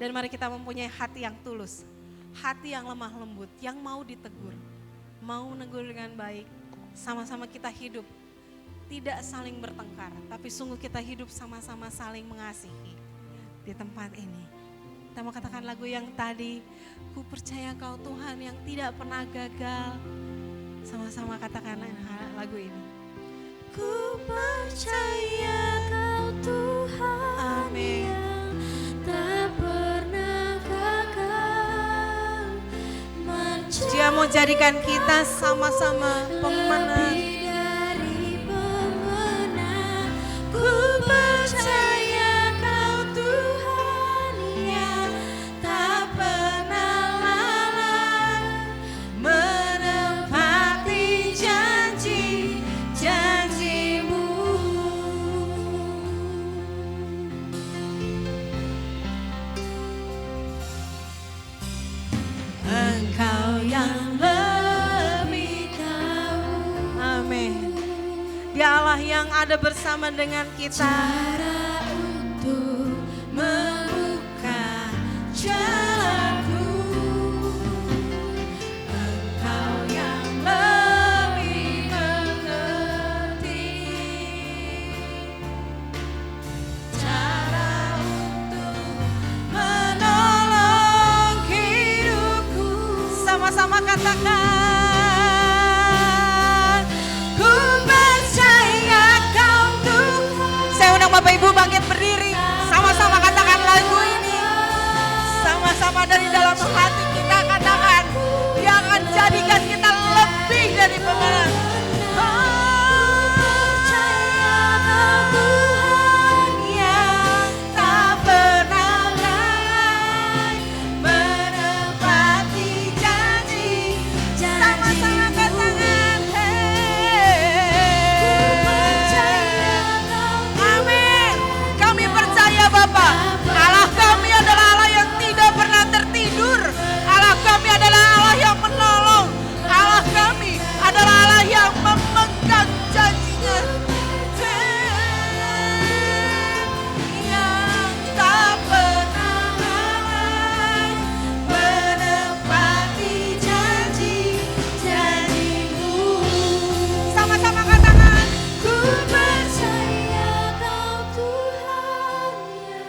B: Dan mari kita mempunyai hati yang tulus, hati yang lemah lembut, yang mau ditegur, mau menegur dengan baik. Sama-sama kita hidup, tidak saling bertengkar, tapi sungguh kita hidup sama-sama saling mengasihi di tempat ini. Kita mau katakan lagu yang tadi, ku percaya Kau Tuhan yang tidak pernah gagal. Sama-sama katakan lagu ini.
A: Ku percaya Kau Tuhan
B: Amin.
A: yang tak pernah gagal.
B: Dia mau jadikan kita sama-sama pemenang.
A: Lebih dari pemenang. Ku percaya Kau Tuhan yang tak pernah lalai menepati janji-janji-Mu. Engkau yang lebih tahu.
B: Amin. Dia Allah yang ada bersama dengan kita.
A: Cara untuk membuka jalanku. Engkau yang lebih mengerti cara untuk menolong hidupku.
B: Sama-sama katakan.
A: Ku percaya Kau Tuhan.
B: Saya undang Bapak Ibu bangkit berdiri. Sama-sama katakan lagu ini. Sama-sama dari dalam hati kita katakan. Dia akan jadikan kita lebih dari pemenang.
A: Yang tak pernah lalai menepati janji.
B: Sama-sama katakan. Amin. Kami percaya Bapa, Allah kami adalah Allah yang tidak pernah tertidur. Allah kami adalah Allah yang menolong. Allah kami adalah Allah yang memegang janjinya. Yang tak pernah lalai
A: menepati janji-janji-Mu.
B: sama-sama katakan.
A: Ku percaya Kau Tuhan yang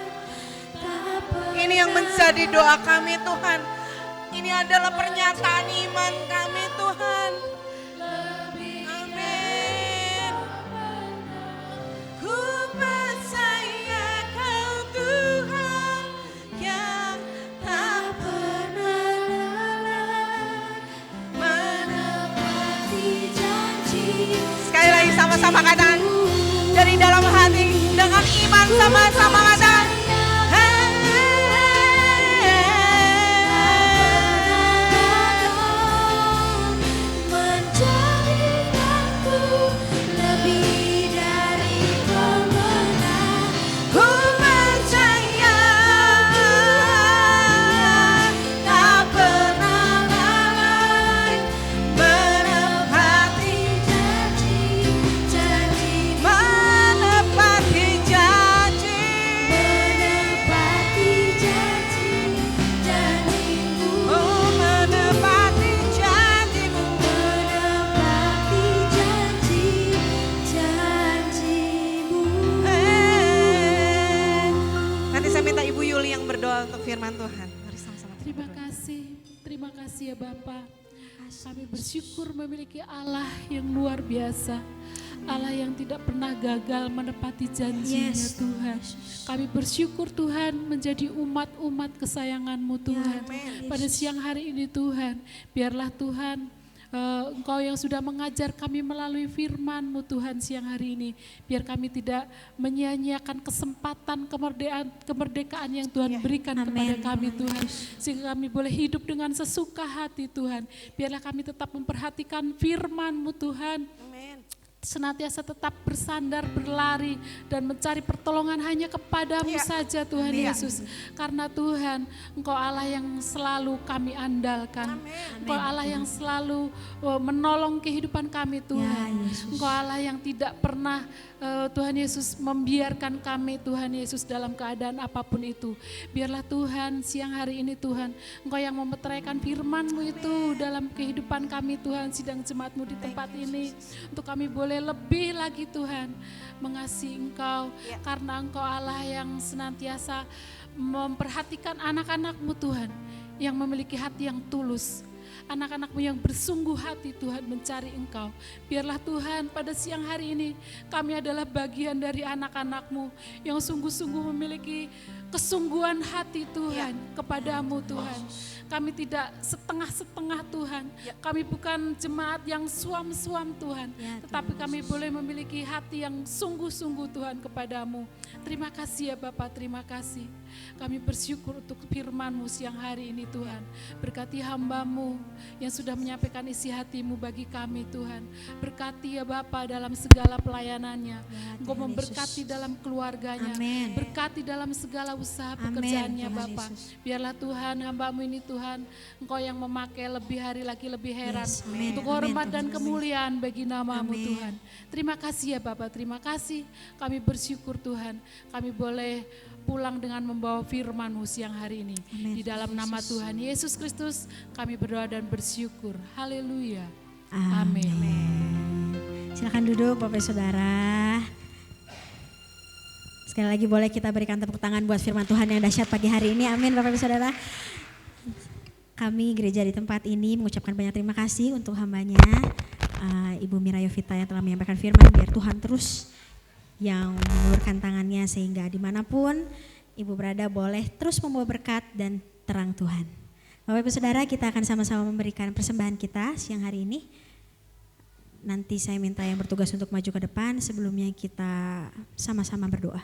A: tak pernah.
B: Ini yang menjadi doa kami Tuhan. Ini adalah pernyataan iman kami Tuhan. Amin. Ku percaya Kau Tuhan yang tak
A: pernah lalai menepati janji.
B: Sekali lagi sama-sama katakan. Dari dalam hati dengan Dengan iman sama-sama katakan. Firman Tuhan. Mari sama-sama.
C: Terima kasih ya Bapak. Kami bersyukur memiliki Allah yang luar biasa. Allah yang tidak pernah gagal menepati janjinya Tuhan. Kami bersyukur Tuhan menjadi umat-umat kesayangan-Mu Tuhan. Pada siang hari ini Tuhan, biarlah Tuhan Engkau yang sudah mengajar kami melalui firman-Mu Tuhan siang hari ini. Biar kami tidak menyia-nyiakan kesempatan kemerdekaan yang Tuhan berikan kepada kami Tuhan. Sehingga kami boleh hidup dengan sesuka hati Tuhan. Biarlah kami tetap memperhatikan firman-Mu Tuhan. Senantiasa tetap bersandar, berlari, dan mencari pertolongan hanya kepadamu saja Tuhan Yesus. Karena Tuhan, Engkau Allah yang selalu kami andalkan. Engkau Allah yang selalu menolong kehidupan kami Tuhan. Engkau Allah yang tidak pernah Tuhan Yesus membiarkan kami Tuhan Yesus dalam keadaan apapun itu. Biarlah Tuhan siang hari ini Tuhan, Engkau yang memeteraikan firman-Mu itu dalam kehidupan kami Tuhan, sidang jemaat-Mu di tempat ini. Untuk kami boleh lebih lagi Tuhan mengasihi Engkau, karena Engkau Allah yang senantiasa memperhatikan anak-anak-Mu Tuhan, yang memiliki hati yang tulus. Anak-anak-Mu yang bersungguh hati Tuhan mencari Engkau. Biarlah Tuhan pada siang hari ini kami adalah bagian dari anak-anak-Mu yang sungguh-sungguh memiliki kesungguhan hati Tuhan kepadamu Tuhan. Kami tidak setengah-setengah Tuhan. Kami bukan jemaat yang suam-suam Tuhan. Tetapi kami boleh memiliki hati yang sungguh-sungguh Tuhan kepadamu. Terima kasih ya Bapak, terima kasih. Kami bersyukur untuk firman-Mu siang hari ini Tuhan. Berkati hamba-Mu yang sudah menyampaikan isi hati-Mu bagi kami Tuhan. Berkati ya Bapa dalam segala pelayanannya. Engkau memberkati dalam keluarganya. Berkati dalam segala usaha pekerjaannya Bapa. Biarlah Tuhan hamba-Mu ini Tuhan, Engkau yang memakai lebih hari lagi lebih heran. Untuk hormat dan kemuliaan bagi nama-Mu Tuhan. Terima kasih ya Bapa, terima kasih. Kami bersyukur Tuhan, kami boleh pulang dengan membawa firman-Mu siang hari ini. Di dalam nama Tuhan Yesus Kristus kami berdoa dan bersyukur. Haleluya. Amin.
A: Silakan duduk Bapak Saudara. Sekali lagi boleh kita berikan tepuk tangan buat firman Tuhan yang dahsyat pagi hari ini. Amin Bapak Saudara. Kami gereja di tempat ini mengucapkan banyak terima kasih untuk hambanya Ibu Mira Yovita yang telah menyampaikan firman. Biar Tuhan terus yang mengulurkan tangannya sehingga dimanapun Ibu berada boleh terus membawa berkat dan terang Tuhan. Bapak Ibu Saudara, kita akan sama-sama memberikan persembahan kita siang hari ini. Nanti saya minta yang bertugas untuk maju ke depan, sebelumnya kita sama-sama berdoa.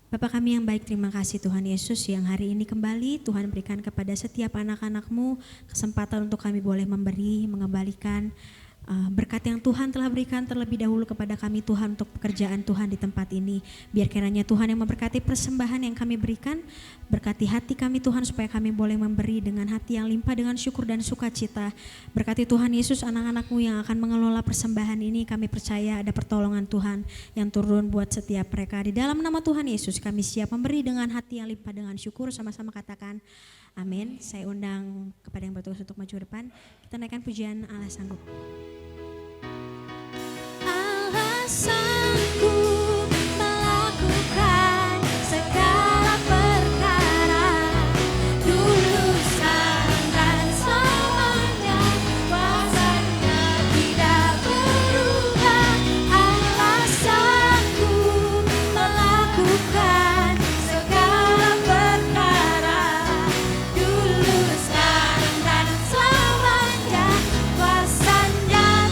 A: Bapa kami yang baik, terima kasih Tuhan Yesus yang hari ini kembali Tuhan berikan kepada setiap anak-anak-Mu kesempatan untuk kami boleh memberi, mengembalikan berkat yang Tuhan telah berikan terlebih dahulu kepada kami Tuhan untuk pekerjaan Tuhan di tempat ini. Biar kiranya Tuhan yang memberkati persembahan yang kami berikan, berkati hati kami Tuhan supaya kami boleh memberi dengan hati yang limpah dengan syukur dan sukacita. Berkati Tuhan Yesus anak-anak-Mu yang akan mengelola persembahan ini, kami percaya ada pertolongan Tuhan yang turun buat setiap mereka. Di dalam nama Tuhan Yesus kami siap memberi dengan hati yang limpah dengan syukur, sama-sama katakan amin. Saya undang kepada yang bertugas untuk maju ke depan, kita naikkan pujian Allah Sanggup.
D: Sanggup melakukan segala perkara, dulu sekarang dan selamanya, kuasa-Nya tidak berubah. Allah sanggup melakukan segala perkara, dulu sekarang dan selamanya, kuasa-Nya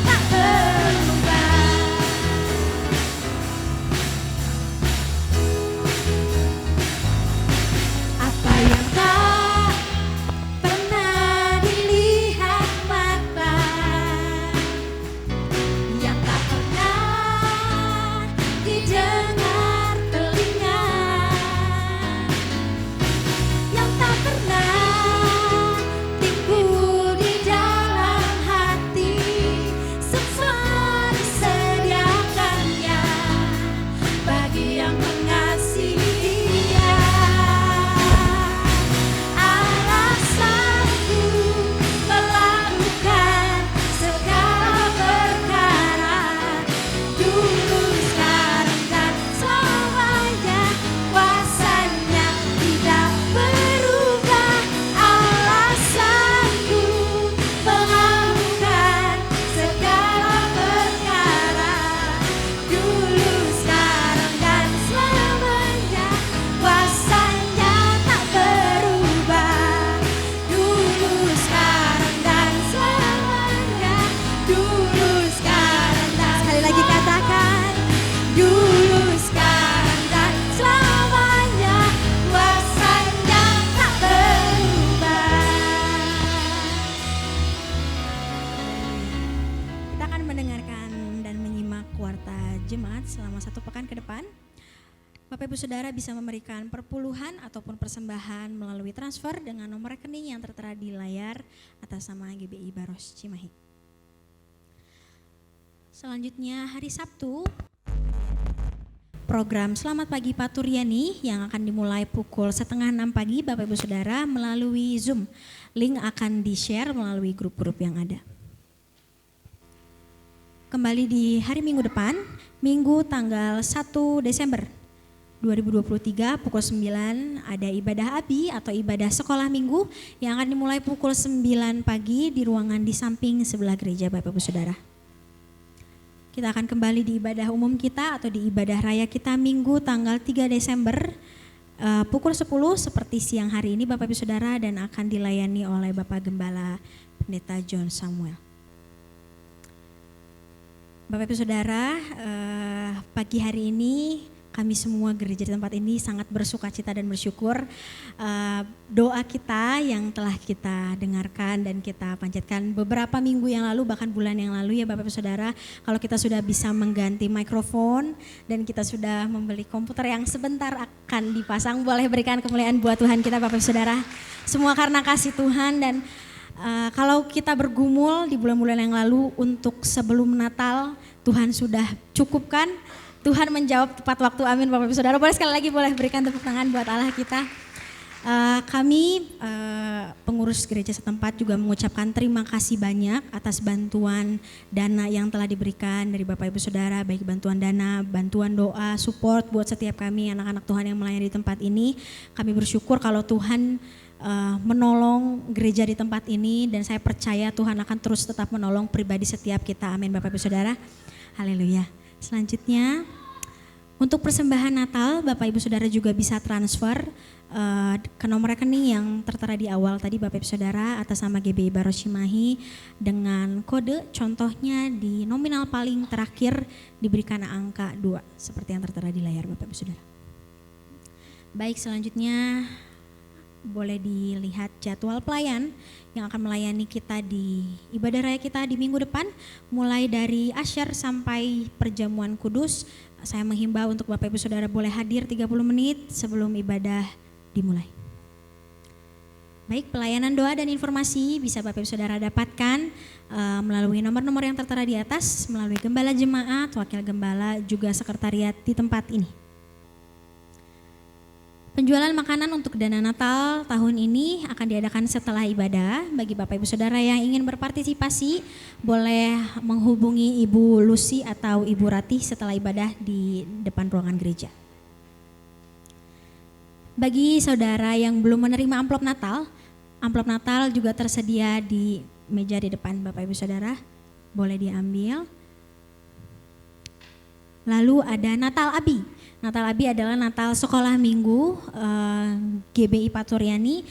A: jemaat selama 1 pekan ke depan. Bapak Ibu Saudara bisa memberikan perpuluhan ataupun persembahan melalui transfer dengan nomor rekening yang tertera di layar atas nama GBI Baros Cimahi. Selanjutnya hari Sabtu, program Selamat Pagi Pak Turyani yang akan dimulai pukul 5:30 pagi Bapak Ibu Saudara melalui Zoom. Link akan di-share melalui grup-grup yang ada. Kembali di hari Minggu depan, Minggu tanggal 1 Desember 2023 pukul 9 ada ibadah abi atau ibadah sekolah minggu yang akan dimulai pukul 9 pagi di ruangan di samping sebelah gereja Bapak Ibu Saudara. Kita akan kembali di ibadah umum kita atau di ibadah raya kita Minggu tanggal 3 Desember pukul 10 seperti siang hari ini Bapak Ibu Saudara, dan akan dilayani oleh Bapak Gembala Pendeta John Samuel. Bapak Ibu Saudara, pagi hari ini kami semua gereja di tempat ini sangat bersukacita dan bersyukur doa kita yang telah kita dengarkan dan kita panjatkan beberapa minggu yang lalu, bahkan bulan yang lalu ya Bapak Ibu Saudara, kalau kita sudah bisa mengganti mikrofon dan kita sudah membeli komputer yang sebentar akan dipasang. Boleh berikan kemuliaan buat Tuhan kita Bapak Ibu Saudara. Semua karena kasih Tuhan. Dan kalau kita bergumul di bulan-bulan yang lalu untuk sebelum Natal, Tuhan sudah cukupkan. Tuhan menjawab tepat waktu, amin Bapak Ibu Saudara. Boleh sekali lagi boleh berikan tepuk tangan buat Allah kita. Kami pengurus gereja setempat juga mengucapkan terima kasih banyak atas bantuan dana yang telah diberikan dari Bapak Ibu Saudara, baik bantuan dana, bantuan doa, support buat setiap kami anak-anak Tuhan yang melayani di tempat ini. Kami bersyukur kalau Tuhan menolong gereja di tempat ini, dan saya percaya Tuhan akan terus tetap menolong pribadi setiap kita, amin Bapak Ibu Saudara. Haleluya. Selanjutnya, untuk persembahan Natal, Bapak Ibu Saudara juga bisa transfer ke nomor rekening yang tertera di awal tadi Bapak Ibu Saudara atas nama GBI Baros Cimahi dengan kode, contohnya di nominal paling terakhir diberikan angka 2 seperti yang tertera di layar Bapak Ibu Saudara. Baik, selanjutnya boleh dilihat jadwal pelayan yang akan melayani kita di ibadah raya kita di minggu depan, mulai dari asyar sampai perjamuan kudus. Saya menghimbau untuk Bapak Ibu Saudara boleh hadir 30 menit sebelum ibadah dimulai. Baik, pelayanan doa dan informasi bisa Bapak Ibu Saudara dapatkan melalui nomor-nomor yang tertera di atas, melalui gembala jemaat, wakil gembala, juga sekretariat di tempat ini. Penjualan makanan untuk dana Natal tahun ini akan diadakan setelah ibadah. Bagi Bapak Ibu Saudara yang ingin berpartisipasi, boleh menghubungi Ibu Lucy atau Ibu Ratih setelah ibadah di depan ruangan gereja. Bagi saudara yang belum menerima amplop Natal juga tersedia di meja di depan Bapak Ibu Saudara, boleh diambil. Lalu ada Natal Abi. Natal Abi adalah Natal sekolah minggu GBI Pak Turyani.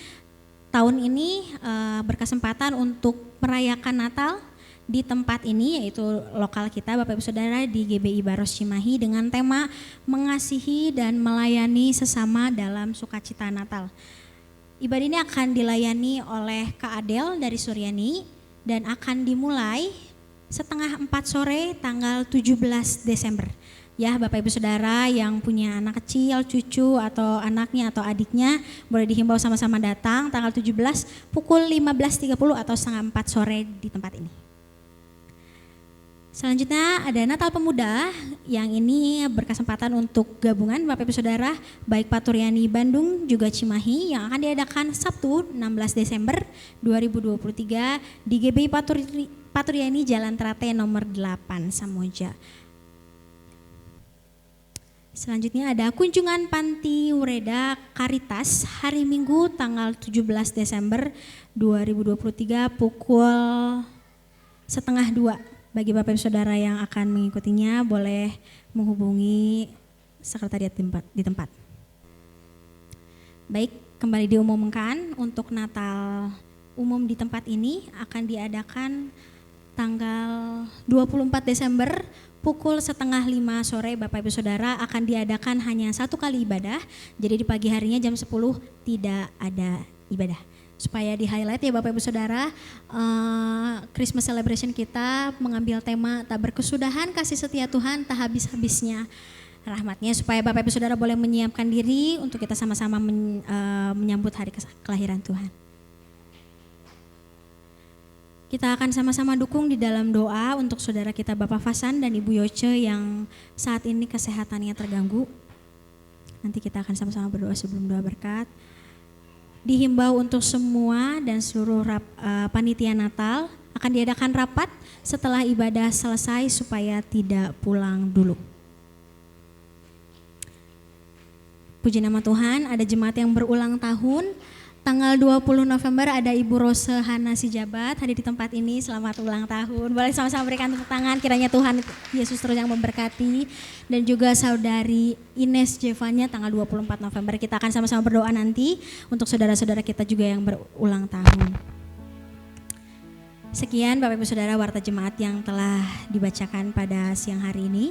A: Tahun ini berkesempatan untuk merayakan Natal di tempat ini, yaitu lokal kita Bapak Ibu Saudara di GBI Baros Cimahi, dengan tema mengasihi dan melayani sesama dalam sukacita Natal. Ibadah ini akan dilayani oleh Kak Adel dari Suryani dan akan dimulai 3:30 sore tanggal 17 Desember. Ya Bapak Ibu Saudara yang punya anak kecil, cucu atau anaknya atau adiknya, boleh dihimbau sama-sama datang tanggal 17 pukul 15.30 atau 3:30 sore di tempat ini. Selanjutnya ada Natal Pemuda yang ini berkesempatan untuk gabungan Bapak Ibu Saudara baik Pak Turyani Bandung juga Cimahi yang akan diadakan Sabtu 16 Desember 2023 di GBI Pak Turyani Jalan Trate nomor 8 Samoja. Selanjutnya ada kunjungan Panti Ureda Karitas hari Minggu tanggal 17 Desember 2023 pukul 1:30. Bagi Bapak Ibu Saudara yang akan mengikutinya boleh menghubungi sekretariat di tempat. Baik, kembali diumumkan untuk Natal umum di tempat ini akan diadakan tanggal 24 Desember pukul 4:30 sore. Bapak Ibu Saudara akan diadakan hanya 1 kali ibadah, jadi di pagi harinya jam 10 tidak ada ibadah. supaya di highlight ya Bapak Ibu Saudara. Christmas celebration kita mengambil tema tak berkesudahan kasih setia Tuhan tak habis-habisnya rahmatnya, supaya Bapak Ibu Saudara boleh menyiapkan diri untuk kita sama-sama menyambut hari kelahiran Tuhan. Kita akan sama-sama dukung di dalam doa untuk saudara kita Bapak Fasan dan Ibu Yoce yang saat ini kesehatannya terganggu. Nanti kita akan sama-sama berdoa sebelum doa berkat. Dihimbau untuk semua dan seluruh panitia Natal akan diadakan rapat setelah ibadah selesai supaya tidak pulang dulu. Puji nama Tuhan, ada jemaat yang berulang tahun. Tanggal 20 November ada Ibu Rose Hana Sijabat hadir di tempat ini. Selamat ulang tahun. Boleh sama-sama berikan tepuk tangan, kiranya Tuhan Yesus terus yang memberkati. Dan juga saudari Ines Jevanya tanggal 24 November. Kita akan sama-sama berdoa nanti untuk saudara-saudara kita juga yang berulang tahun. Sekian Bapak Ibu Saudara warta jemaat yang telah dibacakan pada siang hari ini.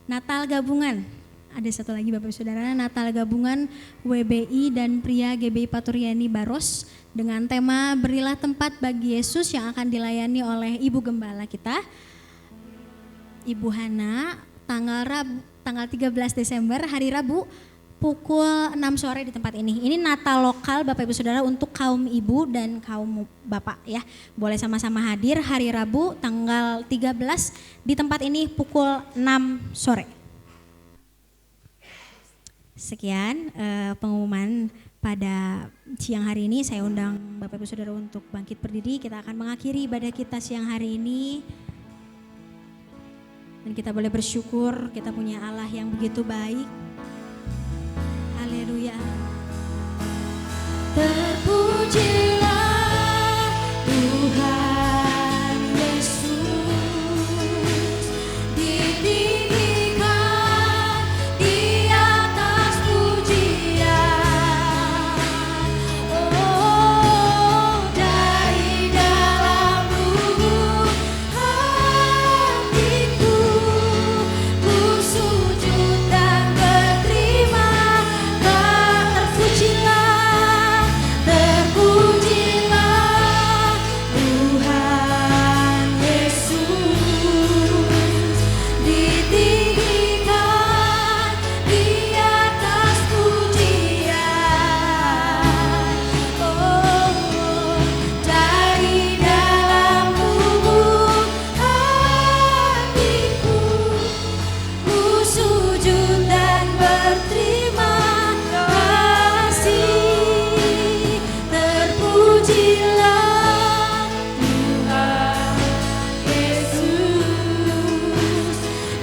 A: Natal gabungan. Ada satu lagi Bapak Ibu Saudara, Natal gabungan WBI dan Pria GBI Paturyani Baros dengan tema Berilah Tempat Bagi Yesus yang akan dilayani oleh Ibu Gembala kita, Ibu Hana, tanggal 13 Desember hari Rabu pukul 6 sore di tempat ini. Ini Natal lokal Bapak Ibu Saudara untuk kaum ibu dan kaum bapak ya. Boleh sama-sama hadir hari Rabu tanggal 13 di tempat ini pukul 6 sore. Sekian pengumuman pada siang hari ini. Saya undang Bapak Ibu Saudara untuk bangkit berdiri. Kita akan mengakhiri ibadah kita siang hari ini. Dan kita boleh bersyukur kita punya Allah yang begitu baik. Haleluya.
D: Terpujilah Tuhan Yesus, ditinggikan di atas pujian. Oh, dari dalam lubuk hatiku, ku sujud dan berterima kasih. Terpujilah Tuhan Yesus, ditinggikan di atas pujian. Oh, dari dalam lubuk hatiku, ku sujud dan berterima kasih. Terpujilah Tuhan Yesus,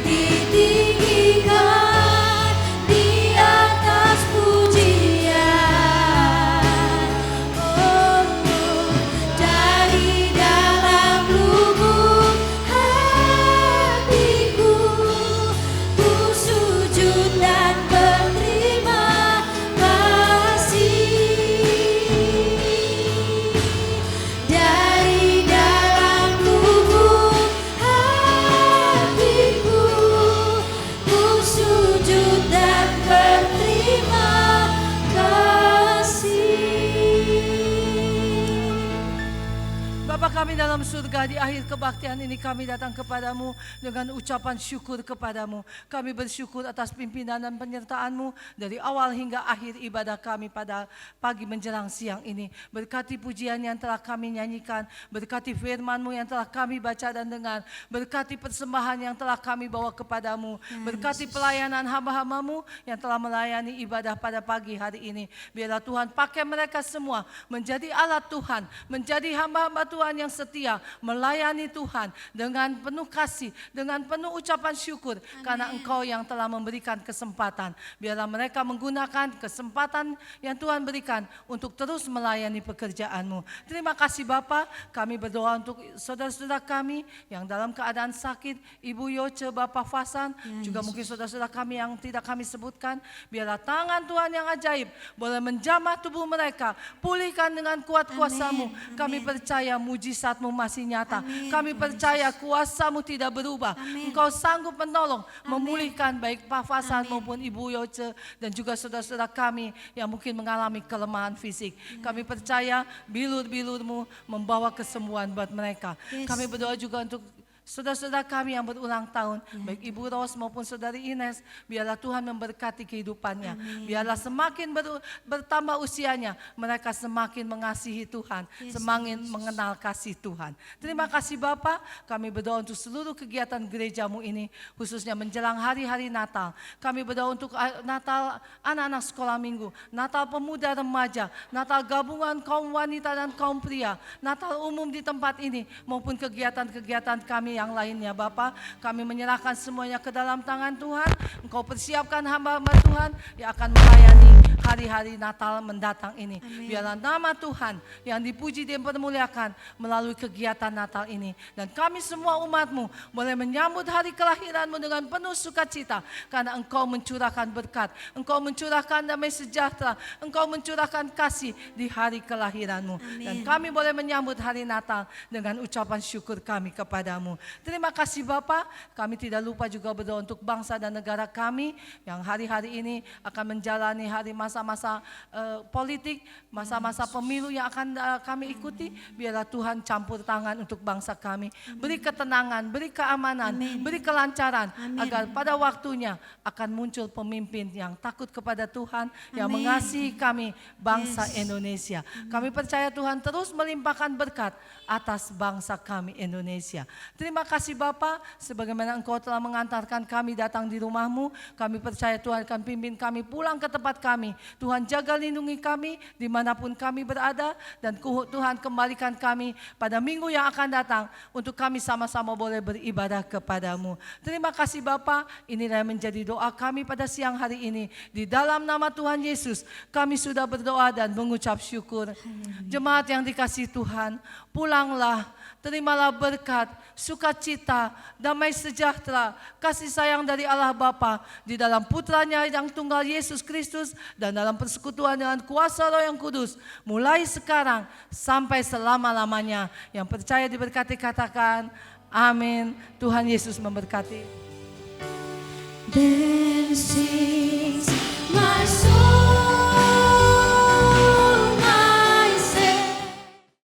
D: ditinggikan di atas pujian. Oh, dari dalam lubuk hatiku, ku sujud dan berterima kasih. Dari dalam lubuk hatiku, ku sujud dan berterima kasih.
E: Bapa kami dalam surga, di akhir kebaktian ini kami datang kepadamu dengan ucapan syukur kepadamu. Kami bersyukur atas pimpinan dan penyertaan-Mu dari awal hingga akhir ibadah kami pada pagi menjelang siang ini. Berkati pujian yang telah kami nyanyikan, berkati firman-Mu yang telah kami baca dan dengar, berkati persembahan yang telah kami bawa kepadamu, berkati pelayanan hamba-hamba-Mu yang telah melayani ibadah pada pagi hari ini. Biarlah Tuhan pakai mereka semua menjadi alat Tuhan, menjadi hamba-hamba Tuhan yang setia, melayani Tuhan dengan penuh kasih, dengan penuh ucapan syukur. Karena Engkau yang telah memberikan kesempatan. Biarlah mereka menggunakan kesempatan yang Tuhan berikan untuk terus melayani pekerjaan-Mu. Terima kasih Bapa. Kami berdoa untuk saudara-saudara kami yang dalam keadaan sakit, Ibu Yoce, Bapak Fasan, juga mungkin saudara-saudara kami yang tidak kami sebutkan. Biarlah tangan Tuhan yang ajaib boleh menjamah tubuh mereka, pulihkan dengan kuat kuasa-Mu. Kami percaya mujizat mujizat-Mu masih nyata.
A: Amin.
E: Kami percaya kuasa-Mu tidak berubah.
A: Amin.
E: Engkau sanggup menolong, memulihkan baik Pak Fasan
A: Amin.
E: maupun Ibu Yoce dan juga saudara-saudara kami yang mungkin mengalami kelemahan fisik. Kami percaya bilur-bilur-Mu membawa kesembuhan buat mereka.
A: Yes.
E: Kami berdoa juga untuk saudara-saudara kami yang berulang tahun, baik Ibu Ros maupun Saudari Ines, biarlah Tuhan memberkati kehidupannya. Biarlah semakin bertambah usianya, mereka semakin mengasihi Tuhan, semakin mengenal kasih Tuhan. Terima kasih Bapak, kami berdoa untuk seluruh kegiatan gerejamu ini, khususnya menjelang hari-hari Natal. Kami berdoa untuk Natal anak-anak sekolah minggu, Natal pemuda remaja, Natal gabungan kaum wanita dan kaum pria, Natal umum di tempat ini, maupun kegiatan-kegiatan kami yang lainnya. Bapak, kami menyerahkan semuanya ke dalam tangan Tuhan. Engkau persiapkan hamba-hamba Tuhan yang akan melayani hari-hari Natal mendatang ini.
A: Amin.
E: Biarlah nama Tuhan yang dipuji dan dipermuliakan melalui kegiatan Natal ini. Dan kami semua umat-Mu boleh menyambut hari kelahiran-Mu dengan penuh sukacita, karena Engkau mencurahkan berkat, Engkau mencurahkan damai sejahtera, Engkau mencurahkan kasih di hari kelahiran-Mu.
A: Amin.
E: Dan kami boleh menyambut hari Natal dengan ucapan syukur kami kepadamu. Terima kasih Bapak, kami tidak lupa juga berdoa untuk bangsa dan negara kami yang hari-hari ini akan menjalani hari masa-masa politik, masa-masa pemilu yang akan kami ikuti. Biarlah Tuhan campur tangan untuk bangsa kami. Beri ketenangan, beri keamanan, beri kelancaran, agar pada waktunya akan muncul pemimpin yang takut kepada Tuhan, yang mengasihi kami, bangsa Indonesia. Kami percaya Tuhan terus melimpahkan berkat atas bangsa kami Indonesia. Terima kasih Bapak, sebagaimana Engkau telah mengantarkan kami datang di rumah-Mu, kami percaya Tuhan akan pimpin kami pulang ke tempat kami. Tuhan jaga lindungi kami dimanapun kami berada, dan Tuhan kembalikan kami pada minggu yang akan datang untuk kami sama-sama boleh beribadah kepadamu. Terima kasih Bapak, inilah yang menjadi doa kami pada siang hari ini. Di dalam nama Tuhan Yesus, kami sudah berdoa dan mengucap syukur. Jemaat yang dikasihi Tuhan, pulanglah, terimalah berkat, sukacita, damai sejahtera, kasih sayang dari Allah Bapa di dalam putranya yang tunggal Yesus Kristus, dan dalam persekutuan dengan kuasa Roh yang Kudus, mulai sekarang sampai selama-lamanya. Yang percaya diberkati katakan amin. Tuhan Yesus memberkati.
D: Then sings my soul.